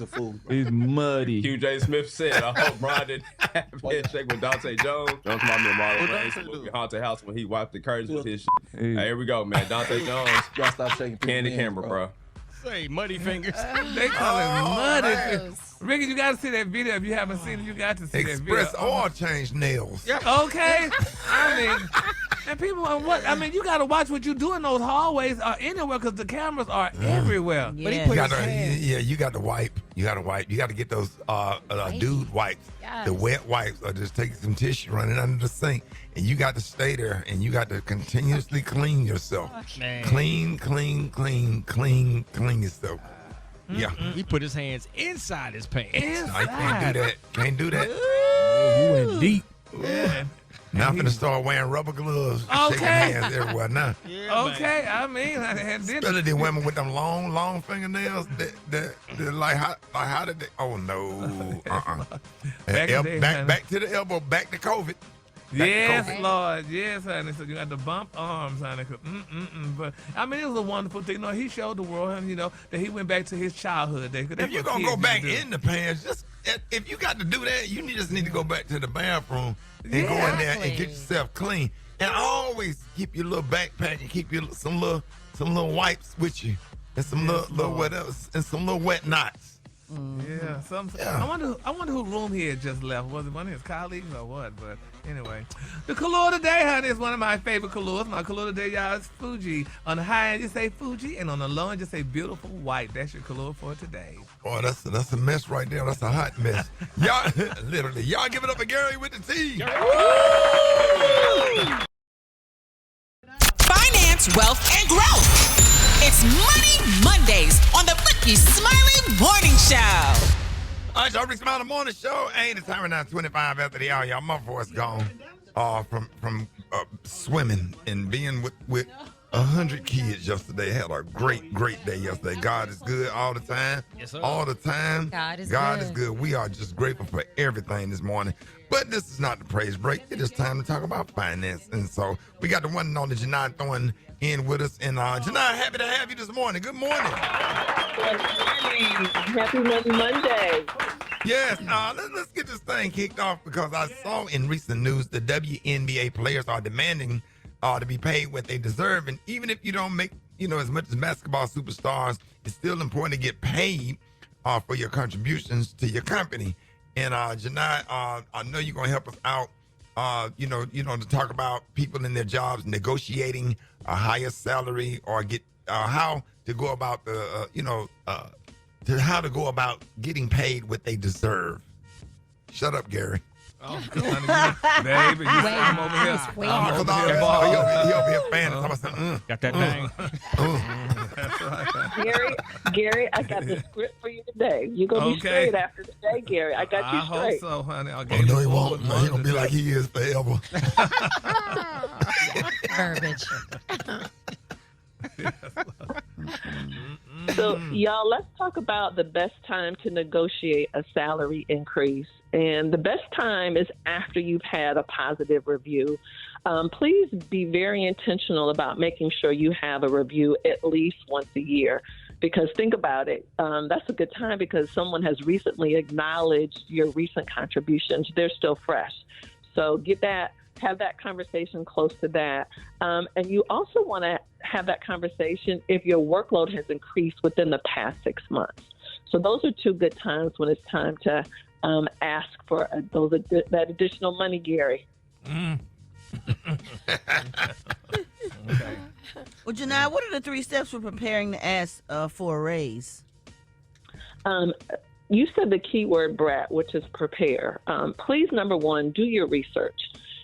a fool. He's muddy. QJ Smith said, I hope Brian didn't have a handshake with Dante Jones. Jones might be a model for Haunted House when he wiped the curtains with his shit. Hey, here we go, man. Dante Jones. Gotta stop shaking candy camera, bro. Say muddy fingers. They call it muddy fingers. Ricky, you got to see that video. If you haven't seen it, you got to see that video. Express Oil changed nails. Okay. I mean, and people are what? I mean, you got to watch what you do in those hallways or anywhere because the cameras are everywhere. Yeah. But he you got to wipe. You got to wipe. You got to get those dude wipes. Yes. The wet wipes, or just take some tissue, run it under the sink, and you got to stay there, and you got to continuously clean yourself. Man. Clean yourself. Yeah. He put his hands inside his pants. I can't do that. You went deep. Yeah. Now I'm going to start wearing rubber gloves, shaking hands everywhere now. Yeah, okay, man. I mean, especially the women with them long fingernails. That like how did they? Oh no, back to the elbow, back to COVID. Yes, Lord. Yes, honey. So you got the bump arms, honey. But, I mean, it was a wonderful thing. He showed the world, that he went back to his childhood day. If you're going to go back in the pants, if you got to do that, you just need to go back to the bathroom and go in there and get yourself clean. And always keep your little backpack and keep your some little wipes with you and some little what else and some little wet knots. Yeah, I wonder who room he had just left. Was it one of his colleagues or what? But anyway, the color today, honey, is one of my favorite colors. My color today, y'all, is Fuji. On the high end, you say Fuji, and on the low end, you say beautiful white. That's your color for today. Boy, that's a mess right there. That's a hot mess. Y'all, literally, y'all give it up for Gary with the T. Finance, wealth, and growth. It's Money Mondays on the Rickey Smiley Morning Show. All right, y'all, Rickey Smiley Morning Show. Ain't it's time right now, 25 after the hour. Y'all, my voice gone from swimming and being with 100 kids yesterday. Had a great day yesterday. God is good all the time. Yes, sir. All the time. God is good. We are just grateful for everything this morning. But this is not the praise break. It is time to talk about finance. And so we got the one and only Jini Thornton in with us. And Jini, happy to have you this morning. Good morning. Good morning. Happy Monday. Yes, let's get this thing kicked off because I saw in recent news the WNBA players are demanding to be paid what they deserve. And even if you don't make, as much as basketball superstars, it's still important to get paid for your contributions to your company. And Jini, I know you're gonna help us out. To talk about people in their jobs negotiating a higher salary or get how to go about how to go about getting paid what they deserve. Shut up, Gary. Oh, baby, I'm over here. He over here fanning. Got that thing. Gary, I got the script for you today. You're going to be straight after today, Gary. I got you straight. I hope so, honey. No, he won't. No, he's going to be like he is forever. Garbage. So, y'all, let's talk about the best time to negotiate a salary increase. And the best time is after you've had a positive review. Please be very intentional about making sure you have a review at least once a year. Because think about it, that's a good time because someone has recently acknowledged your recent contributions. They're still fresh. So have that conversation close to that. And you also want to have that conversation if your workload has increased within the past 6 months. So those are two good times when it's time to ask for that additional money, Gary. Okay. Well, Janai, what are the 3 steps for preparing to ask for a raise? You said the key word, Brat, which is prepare. Please, number one, do your research.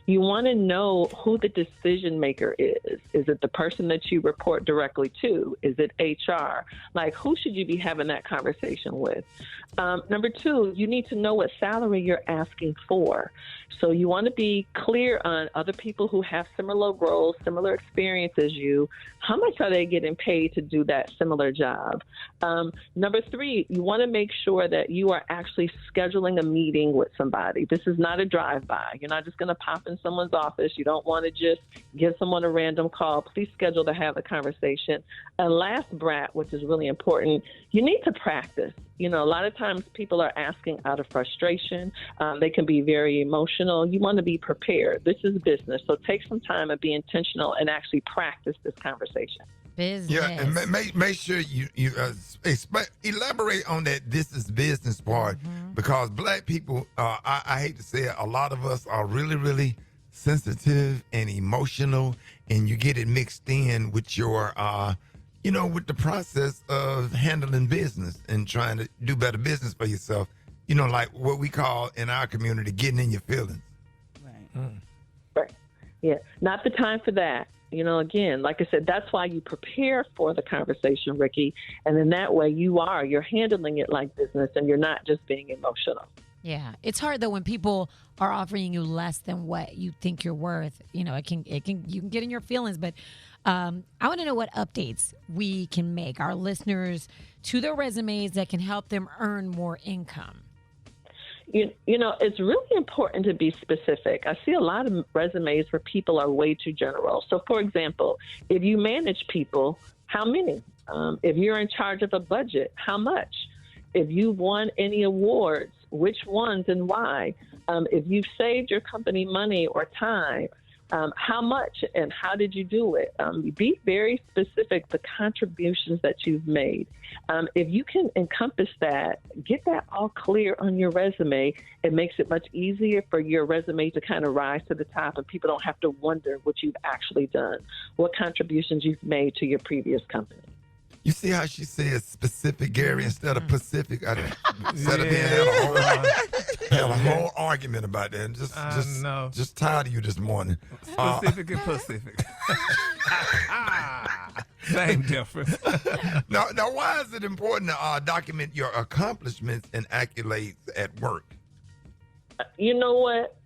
You want to know who the decision maker is. Is it the person that you report directly to? Is it HR? Like, who should you be having that conversation with? Number 2, you need to know what salary you're asking for. So you want to be clear on other people who have similar roles, similar experience as you. How much are they getting paid to do that similar job? Number 3, you want to make sure that you are actually scheduling a meeting with somebody. This is not a drive-by. You're not just going to pop in someone's office. You don't want to just give someone a random call. Please schedule to have a conversation. And last, Brat, which is really important, you need to practice. You know, a lot of times people are asking out of frustration. They can be very emotional. You want to be prepared. This is business. So take some time and be intentional and actually practice this conversation. Business. Yeah, and make sure you elaborate on that this is business part because black people, I hate to say it, a lot of us are really, really sensitive and emotional, and you get it mixed in with your with the process of handling business and trying to do better business for yourself, like what we call in our community, getting in your feelings. Right. Right. Yeah. Not the time for that. Again, like I said, that's why you prepare for the conversation, Ricky. And in that way you're handling it like business and you're not just being emotional. Yeah. It's hard though when people are offering you less than what you think you're worth. You can get in your feelings, but I want to know what updates we can make our listeners to their resumes that can help them earn more income. It's really important to be specific. I see a lot of resumes where people are way too general. So, for example, if you manage people, how many? If you're in charge of a budget, how much? If you've won any awards, which ones and why? If you've saved your company money or time, how much and how did you do it? Be very specific, the contributions that you've made. If you can encompass that, get that all clear on your resume, it makes it much easier for your resume to kind of rise to the top and people don't have to wonder what you've actually done, what contributions you've made to your previous company. You see how she says specific, Gary, instead of Pacific? Instead of being had a whole argument about that. Just tired of you this morning. Specific and Pacific. Same difference. Now, why is it important to document your accomplishments and accolades at work? You know what?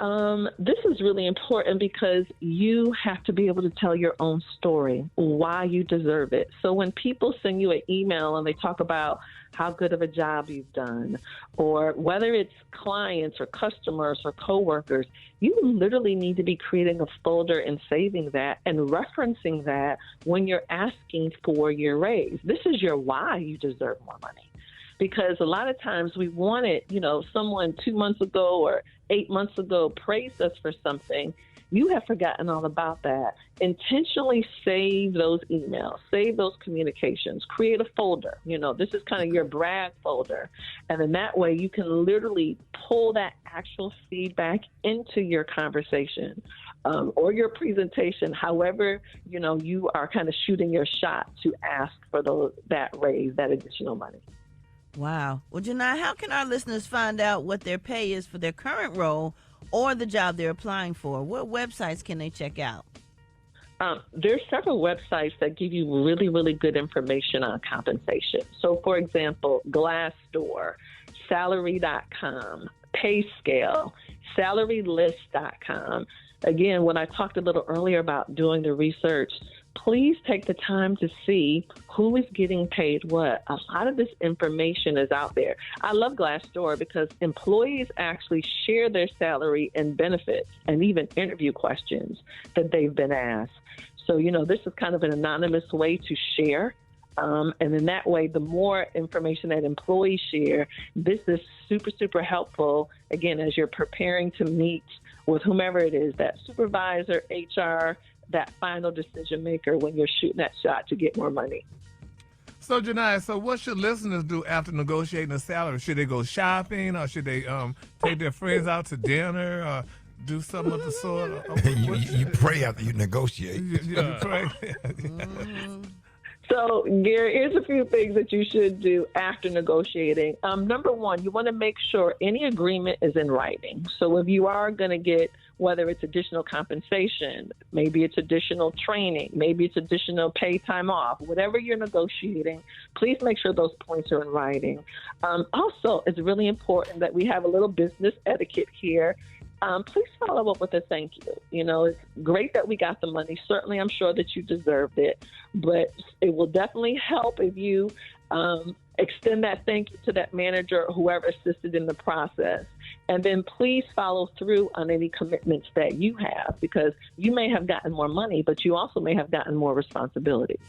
This is really important because you have to be able to tell your own story, why you deserve it. So when people send you an email and they talk about how good of a job you've done, or whether it's clients or customers or coworkers, you literally need to be creating a folder and saving that and referencing that when you're asking for your raise. This is your why you deserve more money. Because a lot of times we wanted, someone 2 months ago or 8 months ago praised us for something. You have forgotten all about that. Intentionally save those emails, save those communications, create a folder. This is kind of your brag folder. And in that way, you can literally pull that actual feedback into your conversation or your presentation, however, you are kind of shooting your shot to ask for that raise, that additional money. Wow. Well, Janai, how can our listeners find out what their pay is for their current role or the job they're applying for? What websites can they check out? There's several websites that give you really, really good information on compensation. So, for example, Glassdoor, Salary.com, PayScale, SalaryList.com. Again, when I talked a little earlier about doing the research, please take the time to see who is getting paid what. A lot of this information is out there. I love Glassdoor because employees actually share their salary and benefits and even interview questions that they've been asked. So, this is kind of an anonymous way to share. And in that way, the more information that employees share, this is super, super helpful, again, as you're preparing to meet with whomever it is, that supervisor, HR, that final decision maker when you're shooting that shot to get more money. So, Jani, what should listeners do after negotiating a salary? Should they go shopping, or should they take their friends out to dinner, or do something of the sort? You pray after you negotiate. You pray. So, Gary, here's a few things that you should do after negotiating. Number one, you want to make sure any agreement is in writing. So if you are going to get, whether it's additional compensation, maybe it's additional training, maybe it's additional pay time off, whatever you're negotiating, please make sure those points are in writing. Also, it's really important that we have a little business etiquette here. Please follow up with a thank you. It's great that we got the money. Certainly, I'm sure that you deserved it, but it will definitely help if you extend that thank you to that manager or whoever assisted in the process. And then please follow through on any commitments that you have, because you may have gotten more money, but you also may have gotten more responsibilities.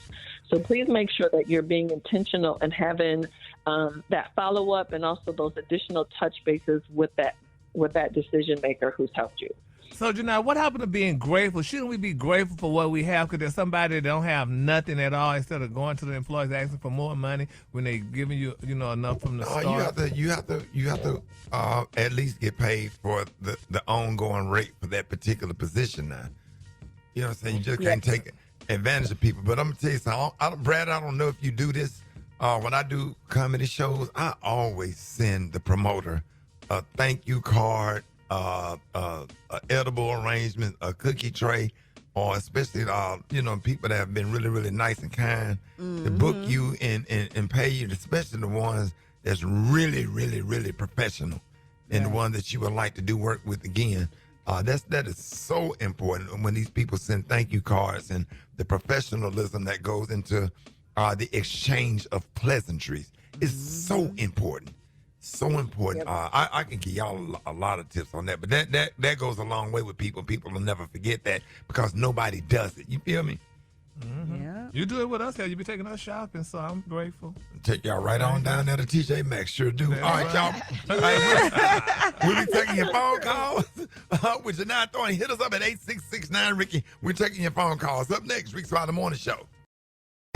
So please make sure that you're being intentional and having that follow-up and also those additional touch bases with that decision maker who's helped you. So, Janelle, what happened to being grateful? Shouldn't we be grateful for what we have? Because there's somebody that don't have nothing at all, instead of going to the employees asking for more money when they giving you, enough from the start. You have to at least get paid for the ongoing rate for that particular position now. You know what I'm saying? You just can't take advantage of people. But I'm gonna tell you something, Brad, I don't know if you do this. When I do comedy shows, I always send the promoter a thank you card, edible arrangement, a cookie tray, or especially people that have been really, really nice and kind to book you and pay you, especially the ones that's really, really, really professional and the ones that you would like to do work with again. That is so important when these people send thank you cards and the professionalism that goes into the exchange of pleasantries is so important. So important. I can give y'all a lot of tips on that, but that goes a long way with people. People will never forget that because nobody does it. You feel me? Mm-hmm. Yeah. You do it with us here. You be taking us shopping, so I'm grateful. Take y'all right on down there to TJ Maxx. Sure do. All right, y'all. We'll be taking your phone calls with Janine Thornton. Hit us up at 8669 Ricky. We're taking your phone calls. Up next, Rick's Friday Morning Show.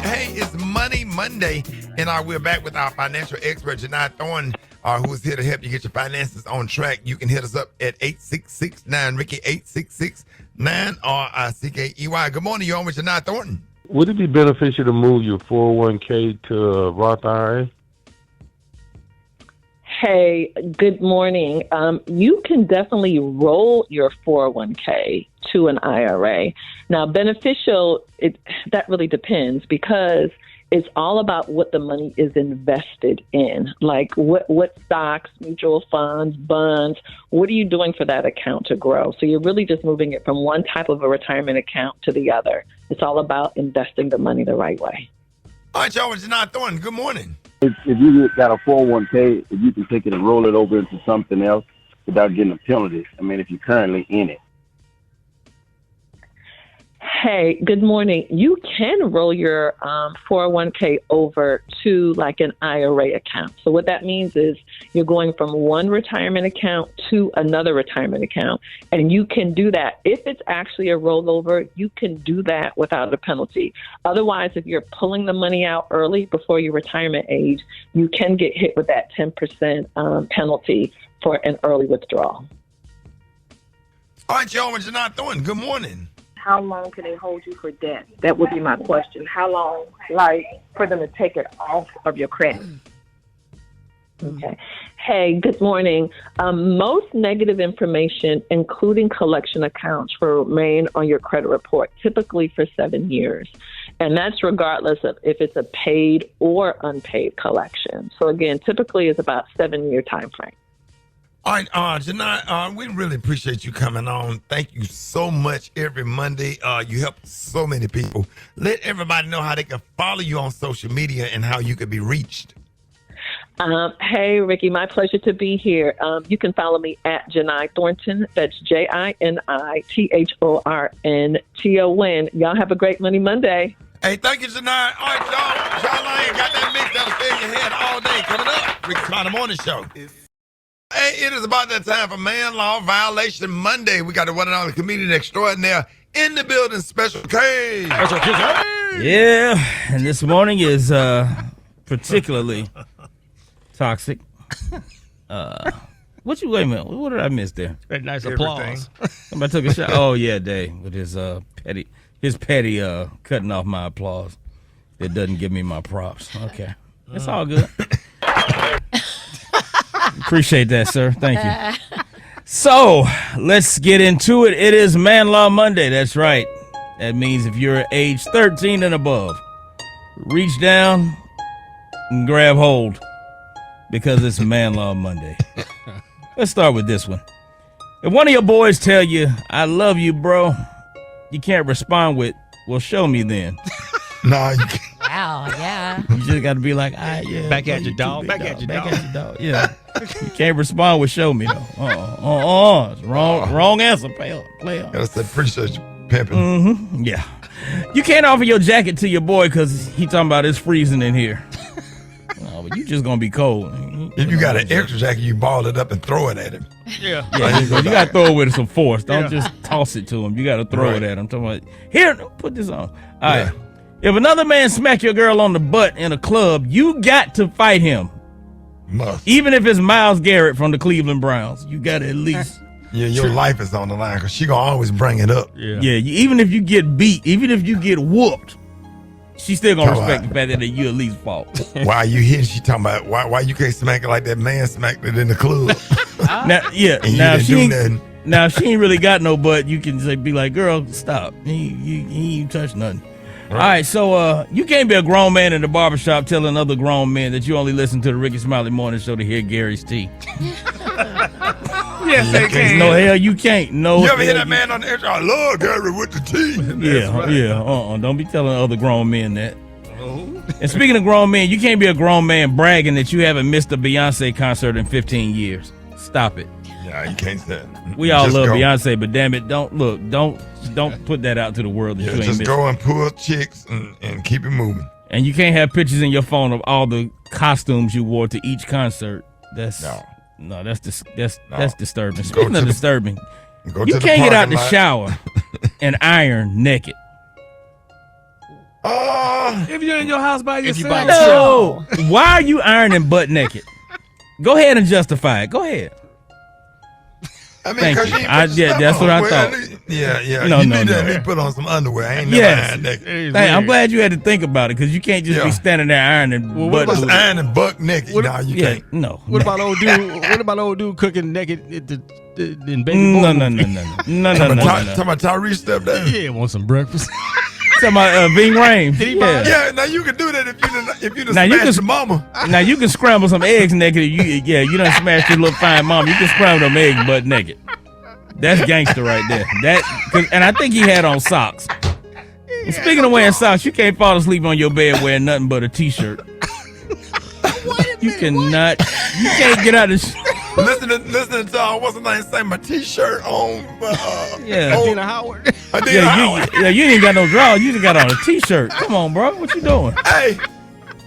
Hey, it's Money Monday, and we're back with our financial expert, Janine Thornton, who is here to help you get your finances on track. You can hit us up at 8669 Ricky, 8669 RICKEY. Good morning, you're on with Janine Thornton. Would it be beneficial to move your 401k to Roth IRA? Hey, good morning. You can definitely roll your 401k to an IRA. Now, beneficial, that really depends because it's all about what the money is invested in. Like what stocks, mutual funds, bonds, what are you doing for that account to grow? So you're really just moving it from one type of a retirement account to the other. It's all about investing the money the right way. All right, y'all, it's Janine Thornton. Good morning. If you got a 401k, if you can take it and roll it over into something else without getting a penalty, if you're currently in it. Hey, good morning. You can roll your 401k over to like an IRA account. So what that means is you're going from one retirement account to another retirement account. And you can do that. If it's actually a rollover, you can do that without a penalty. Otherwise, if you're pulling the money out early before your retirement age, you can get hit with that 10% penalty for an early withdrawal. All right, y'all, with Janine Thornton. Good morning. How long can they hold you for debt? That would be my question. How long, for them to take it off of your credit? Okay. Hey, good morning. Most negative information, including collection accounts, will remain on your credit report, typically for 7 years. And that's regardless of if it's a paid or unpaid collection. So again, typically it's about 7-year time frame. All right, Jini, we really appreciate you coming on. Thank you so much every Monday. You help so many people. Let everybody know how they can follow you on social media and how you can be reached. Hey, Ricky, my pleasure to be here. You can follow me at Jini Thornton. That's JiniThornton. Y'all have a great Monday. Hey, thank you, Jini. All right, y'all. Charlene got that mix that'll stay in your head all day. Coming up, Rickey Smiley Morning Show. Hey, it is about that time for Man Law Violation Monday. We got the one and only comedian extraordinaire in the building, Special K. Special K. Yeah, and this morning is particularly toxic. Wait a minute. What did I miss there? That nice applause. Somebody took a shot. Oh yeah, Dave, with his petty cutting off my applause. That doesn't give me my props. Okay, it's all good. Appreciate that, sir. Thank you. So let's get into it. It is Man Law Monday. That's right. That means if you're age 13 and above, reach down and grab hold, because it's Man Law Monday. Let's start with this one. If one of your boys tell you, "I love you, bro," you can't respond with, "Well, show me then." No, you can't. Wow, yeah. You just got to be like, yeah. Back at you, dog. Back at you, dog. Yeah. You can't respond with "show me," though. It's wrong answer, player. That's the appreciate you pimping. Mm-hmm. Yeah. You can't offer your jacket to your boy because he talking about it's freezing in here. No, but you just gonna be cold. If you got an extra jacket, you ball it up and throw it at him. Yeah. You got to throw it with some force. Don't just toss it to him. You got to throw it at him. Talking about, here, put this on. All right. If another man smack your girl on the butt in a club, you got to fight him. Must. Even if it's Myles Garrett from the Cleveland Browns, you got to at least. Yeah, your life is on the line because she gonna always bring it up. Yeah. Even if you get beat, even if you get whooped, she still gonna respect the fact that you at least fought. Why you hitting? She talking about why you can't smack it like that man smacked it in the club. Now she ain't really got no butt. You can say, be like, "Girl, stop. He ain't touched nothing." Right. All right, so you can't be a grown man in the barbershop telling other grown men that you only listen to the Rickey Smiley Morning Show to hear Gary's tea. Yes, they can. No, hell, you can't. No, you ever hear that man on the intro? I love Gary with the tea. Don't be telling other grown men that. And speaking of grown men, you can't be a grown man bragging that you haven't missed a Beyonce concert in 15 years. Stop it. Yeah, you can't say it. We all love Beyonce, but damn it, don't put that out to the world that you ain't just missing. go and pull chicks and keep it moving. And you can't have pictures in your phone of all the costumes you wore to each concert. That's disturbing. Speaking of disturbing, you can't get out the shower and iron naked. If you're in your house by yourself. No. Why are you ironing butt naked? Go ahead and justify it. Go ahead. I mean, thank you. That's what I thought. Yeah. No, you need to at least put on some underwear. I ain't never ironed naked. I'm glad you had to think about it because you can't just be standing there ironing. What was ironing butt naked? You can't. No. What about old dude cooking naked in baby? No. Talking about Tyrese step down. Yeah, want some breakfast. Talking about Ving Rhames. Yeah, now you can do that if you smash the mama. Now you can scramble some eggs naked. You done smashed your little fine mama. You can scramble them eggs butt naked. That's gangster right there. And I think he had on socks. And speaking of wearing socks, you can't fall asleep on your bed wearing nothing but a t-shirt. You cannot. You can't get out of. Listening to what's the name say my t-shirt on. Dina Howard. You ain't got no drawers. You just got on a t-shirt. Come on, bro. What you doing? Hey,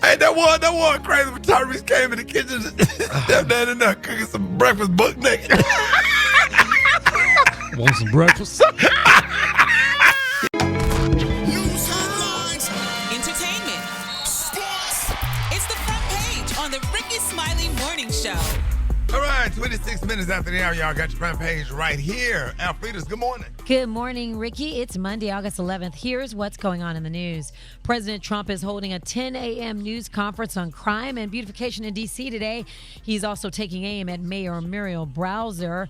that one crazy when Tyrese came in the kitchen and stepped down in there cooking some breakfast butt naked. Want some breakfast? News, headlines, entertainment, sports. It's the front page on the Rickey Smiley Morning Show. All right, 26 minutes after the hour, y'all got your front page right here. Alfreda's, good morning. Good morning, Ricky. It's Monday, August 11th. Here's what's going on in the news. President Trump is holding a 10 a.m. news conference on crime and beautification in D.C. today. He's also taking aim at Mayor Morial Bowser,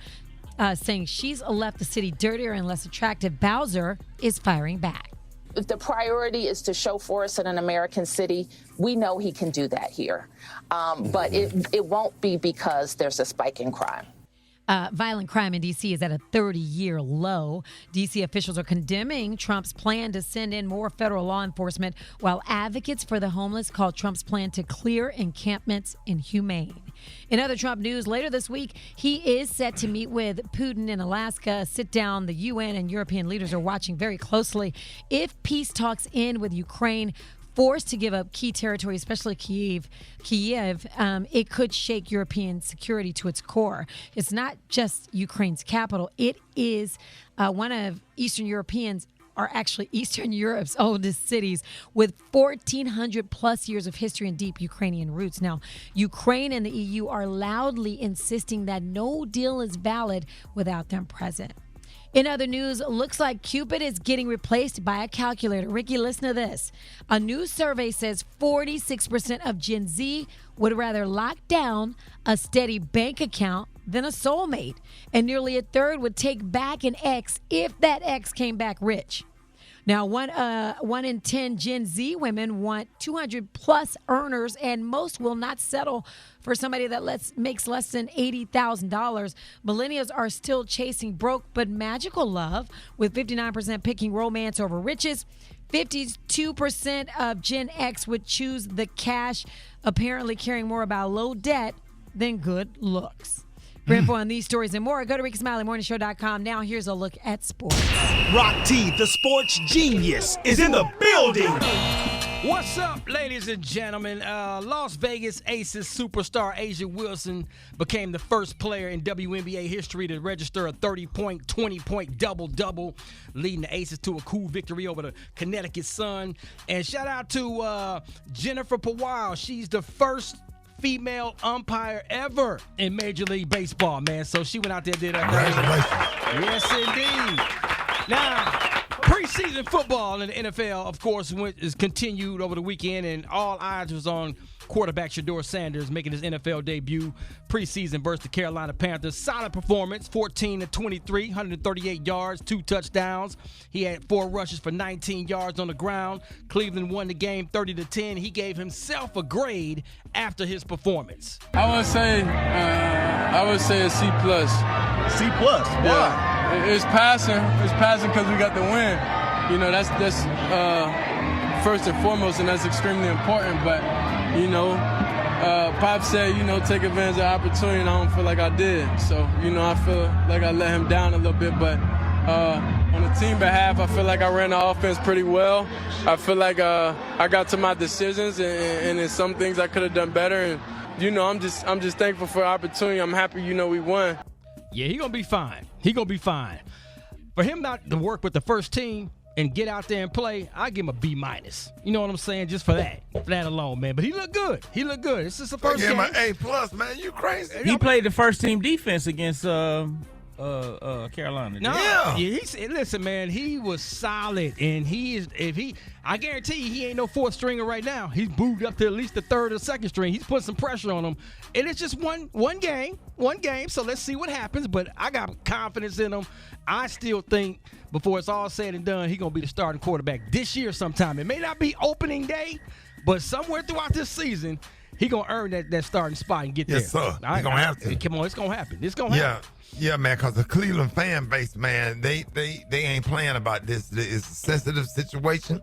saying she's left the city dirtier and less attractive. Bowser is firing back. If the priority is to show force in an American city, we know he can do that here. But it won't be because there's a spike in crime. Violent crime in D.C. is at a 30-year low. D.C. officials are condemning Trump's plan to send in more federal law enforcement, while advocates for the homeless call Trump's plan to clear encampments inhumane. In other Trump news, later this week, he is set to meet with Putin in Alaska, a sit-down the UN and European leaders are watching very closely. If peace talks end with Ukraine forced to give up key territory, especially Kiev, it could shake European security to its core. It's not just Ukraine's capital. It is one of Eastern Europeans are actually Eastern Europe's oldest cities with 1,400 plus years of history and deep Ukrainian roots. Now, Ukraine and the EU are loudly insisting that no deal is valid without them present. In other news, looks like Cupid is getting replaced by a calculator. Ricky, listen to this. A new survey says 46% of Gen Z would rather lock down a steady bank account than a soulmate. And nearly a third would take back an ex if that ex came back rich. Now, one in 10 Gen Z women want 200 plus earners, and most will not settle for somebody that makes less than $80,000. Millennials are still chasing broke but magical love, with 59% picking romance over riches. 52% of Gen X would choose the cash, apparently caring more about low debt than good looks. For info on these stories and more, go to RickySmileyMorningShow.com. Now, here's a look at sports. Rock T, the sports genius, is in the building. What's up, ladies and gentlemen? Las Vegas Aces superstar A'ja Wilson became the first player in WNBA history to register a 30-point, 20-point double-double, leading the Aces to a cool victory over the Connecticut Sun. And shout out to Jennifer Powell. She's the first female umpire ever in Major League Baseball, man. So she went out there and did her thing. Yes, indeed. Now, preseason football in the NFL, of course, is continued over the weekend, and all eyes was on quarterback Shedeur Sanders making his NFL debut preseason versus the Carolina Panthers. Solid performance, 14-23, 138 yards, 2 touchdowns. He had 4 rushes for 19 yards on the ground. Cleveland won the game 30-10. He gave himself a grade after his performance. I would say a C+. C+? Why? Yeah. It's passing. It's passing because we got the win. You know, that's first and foremost, and that's extremely important. But you know, Pop said, you know, take advantage of the opportunity, and I don't feel like I did. So, you know, I feel like I let him down a little bit. But on the team behalf, I feel like I ran the offense pretty well. I feel like I got to my decisions, and in some things I could have done better. And, you know, I'm just thankful for the opportunity. I'm happy, you know, we won. Yeah, he going to be fine. He going to be fine. For him not to work with the first team and get out there and play, I give him a B-. You know what I'm saying? Just for that alone, man. But he looked good. He looked good. This is the first game. Give him an A+, man. You crazy? He played the first team defense against Carolina. No, yeah. Listen, man, he was solid, and I guarantee you, he ain't no fourth stringer right now. He's moved up to at least the third or second string. He's put some pressure on him, and it's just one game. So let's see what happens. But I got confidence in him. I still think before it's all said and done, he's gonna be the starting quarterback this year sometime. It may not be opening day, but somewhere throughout this season, he gonna earn that starting spot and get there. Yes, sir. He's gonna have to. Come on, it's gonna happen. It's gonna happen. Yeah, man, because the Cleveland fan base, man, they ain't playing about this. It's a sensitive situation,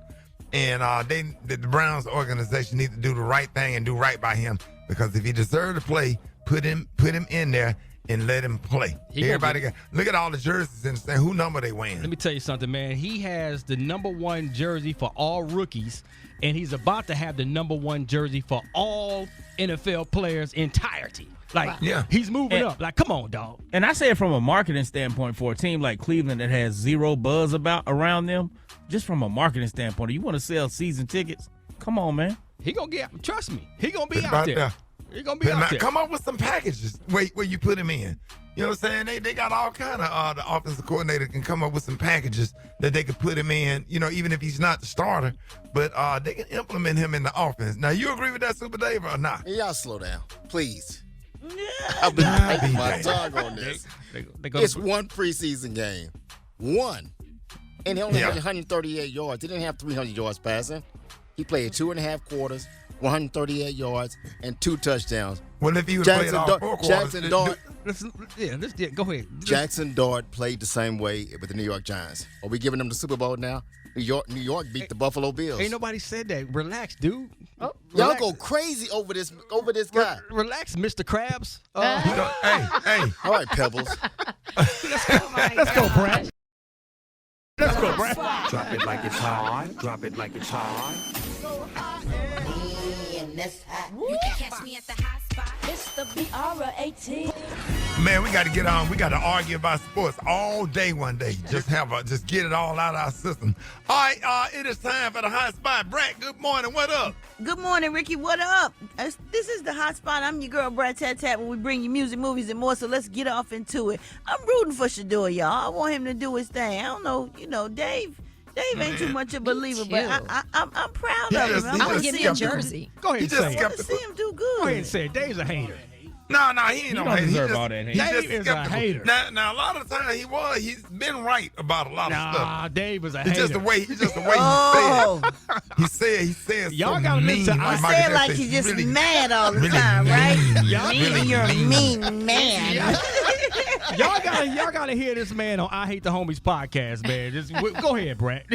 and the Browns organization need to do the right thing and do right by him, because if he deserves to play, put him in there and let him play. Look at all the jerseys and who number they wearing. Let me tell you something, man. He has the number 1 jersey for all rookies, and he's about to have the number 1 jersey for all NFL players' entirety. Like, he's moving up. Like, come on, dog. And I say it from a marketing standpoint for a team like Cleveland that has zero buzz around them. Just from a marketing standpoint, you want to sell season tickets? Come on, man. He gonna trust me. He gonna be out there. He gonna be out there. Come up with some packages where you put him in. You know what I'm saying? They got all kind of the offensive coordinator can come up with some packages that they could put him in. You know, even if he's not the starter, but they can implement him in the offense. Now, you agree with that, Super Dave, or not? Y'all slow down, please. I've been biting my tongue on this. It's one preseason game. One. And he only had 138 yards. He didn't have 300 yards passing. He played 2.5 quarters, 138 yards, and 2 touchdowns. Well, if he would played all 4 quarters, Jackson Dart. Go ahead. Jackson Dart played the same way with the New York Giants. Are we giving them the Super Bowl now? New York beat the Buffalo Bills. Ain't nobody said that. Relax, dude. Y'all go crazy over this guy. Relax, Mr. Krabs. Hey. All right, Pebbles. Let's go, Brat. Let's go, Brat. Drop it like it's hot. Drop it like it's hot. You can catch me at the hot spot. It's the BR18. Man, we got to get on. We got to argue about sports all day one day. Just get it all out of our system. All right, it is time for the hot spot. Brat, good morning. What up? Good morning, Ricky. What up? This is the hot spot. I'm your girl, Brat Tat Tat, where we bring you music, movies, and more. So let's get off into it. I'm rooting for Shador, y'all. I want him to do his thing. I don't know, Dave ain't too much of a believer, but I'm proud of him. I want to give you a jersey. Go ahead and say it. I want to see him do good. Go ahead and say it. Dave's a hater. No, he ain't no hater. Deserve all that hate. Dave is a hater. Now, a lot of the time he's been right about a lot of stuff. Nah, Dave is a hater. It's just the way he said. He said Y'all so gotta mean. listen to I say it like he's just really, mad all the really time, right? Really You're a mean man. Y'all gotta hear this man on I Hate the Homies podcast, man. Go ahead, Brett.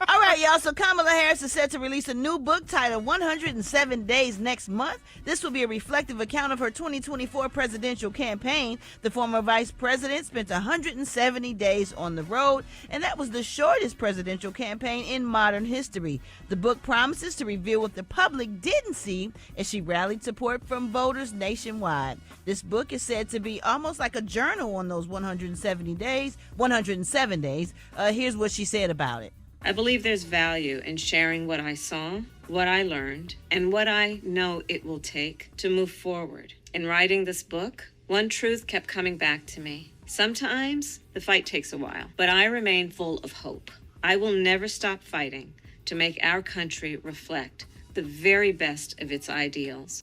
All right, y'all. So Kamala Harris is set to release a new book titled 107 Days next month. This will be a reflective account of her 2024 presidential campaign. The former vice president spent 170 days on the road, and that was the shortest presidential campaign in modern history. The book promises to reveal what the public didn't see as she rallied support from voters nationwide. This book is said to be almost like a journal on those 107 days. Here's what she said about it. I believe there's value in sharing what I saw, what I learned, and what I know it will take to move forward. In writing this book, one truth kept coming back to me. Sometimes the fight takes a while, but I remain full of hope. I will never stop fighting to make our country reflect the very best of its ideals.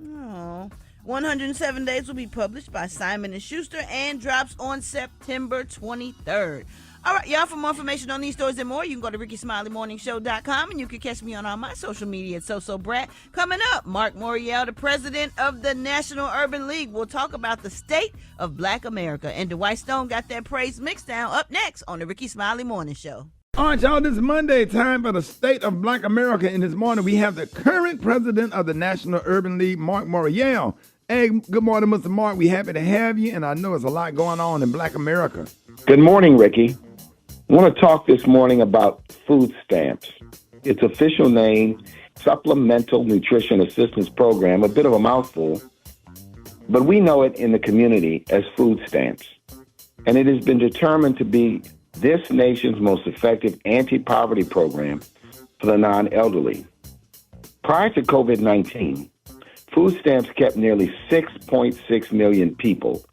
Oh, 107 Days will be published by Simon & Schuster and drops on September 23rd. All right, y'all, for more information on these stories and more, you can go to RickySmileyMorningShow.com, and you can catch me on all my social media at Brat. Coming up, Marc Morial, the president of the National Urban League, will talk about the state of Black America. And Dwight Stone got that praise mix down up next on the Rickey Smiley Morning Show. All right, y'all, this is Monday, time for the state of Black America. And this morning, we have the current president of the National Urban League, Marc Morial. Hey, good morning, Mr. Marc. We're happy to have you, and I know there's a lot going on in Black America. Good morning, Ricky. I want to talk this morning about food stamps. Its official name, Supplemental Nutrition Assistance Program, a bit of a mouthful, but we know it in the community as food stamps. And it has been determined to be this nation's most effective anti-poverty program for the non-elderly. Prior to COVID-19, food stamps kept nearly 6.6 million people,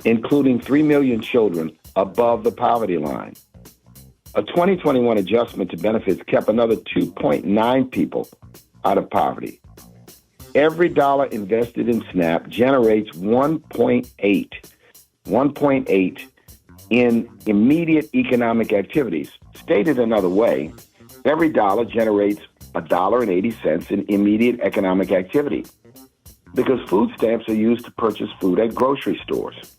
including 3 million children, above the poverty line. A 2021 adjustment to benefits kept another 2.9 people out of poverty. Every dollar invested in SNAP generates 1.8 in immediate economic activities. Stated another way, every dollar generates $1.80 in immediate economic activity, because food stamps are used to purchase food at grocery stores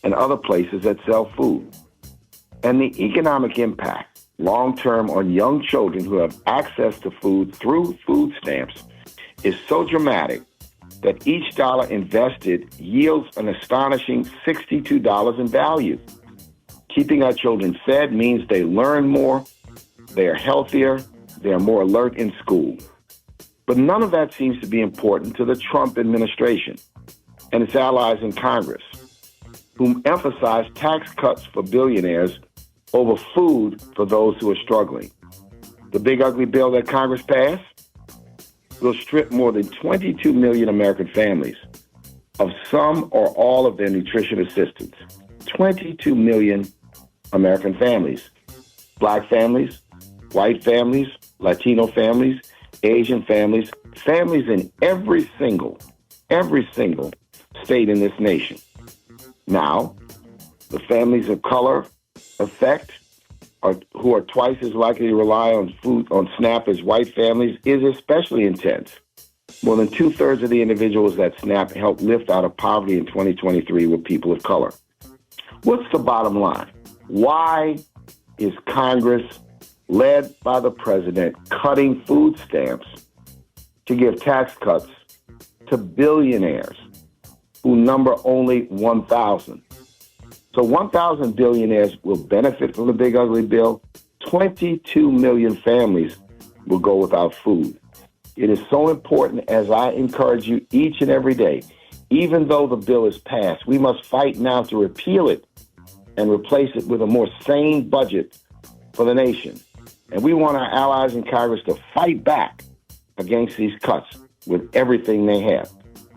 and other places that sell food. And the economic impact, long-term, on young children who have access to food through food stamps is so dramatic that each dollar invested yields an astonishing $62 in value. Keeping our children fed means they learn more, they are healthier, they are more alert in school. But none of that seems to be important to the Trump administration and its allies in Congress, whom emphasize tax cuts for billionaires over food for those who are struggling. The big ugly bill that Congress passed will strip more than 22 million American families of some or all of their nutrition assistance. 22 million American families. Black families, white families, Latino families, Asian families, families in every single state in this nation. Now, the families of color who are twice as likely to rely on SNAP as white families is especially intense. More than 2/3 of the individuals that SNAP helped lift out of poverty in 2023 were people of color. What's the bottom line? Why is Congress, led by the president, cutting food stamps to give tax cuts to billionaires who number only 1,000? So 1,000 billionaires will benefit from the big ugly bill. 22 million families will go without food. It is so important, as I encourage you each and every day, even though the bill is passed, we must fight now to repeal it and replace it with a more sane budget for the nation. And we want our allies in Congress to fight back against these cuts with everything they have.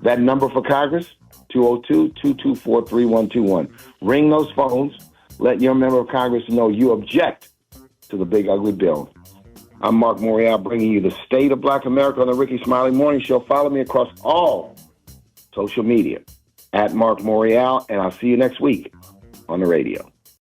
That number for Congress, 202-224-3121. Ring those phones. Let your member of Congress know you object to the big ugly bill. I'm Marc Morial, bringing you the State of Black America on the Rickey Smiley Morning Show. Follow me across all social media at Marc Morial, and I'll see you next week on the radio.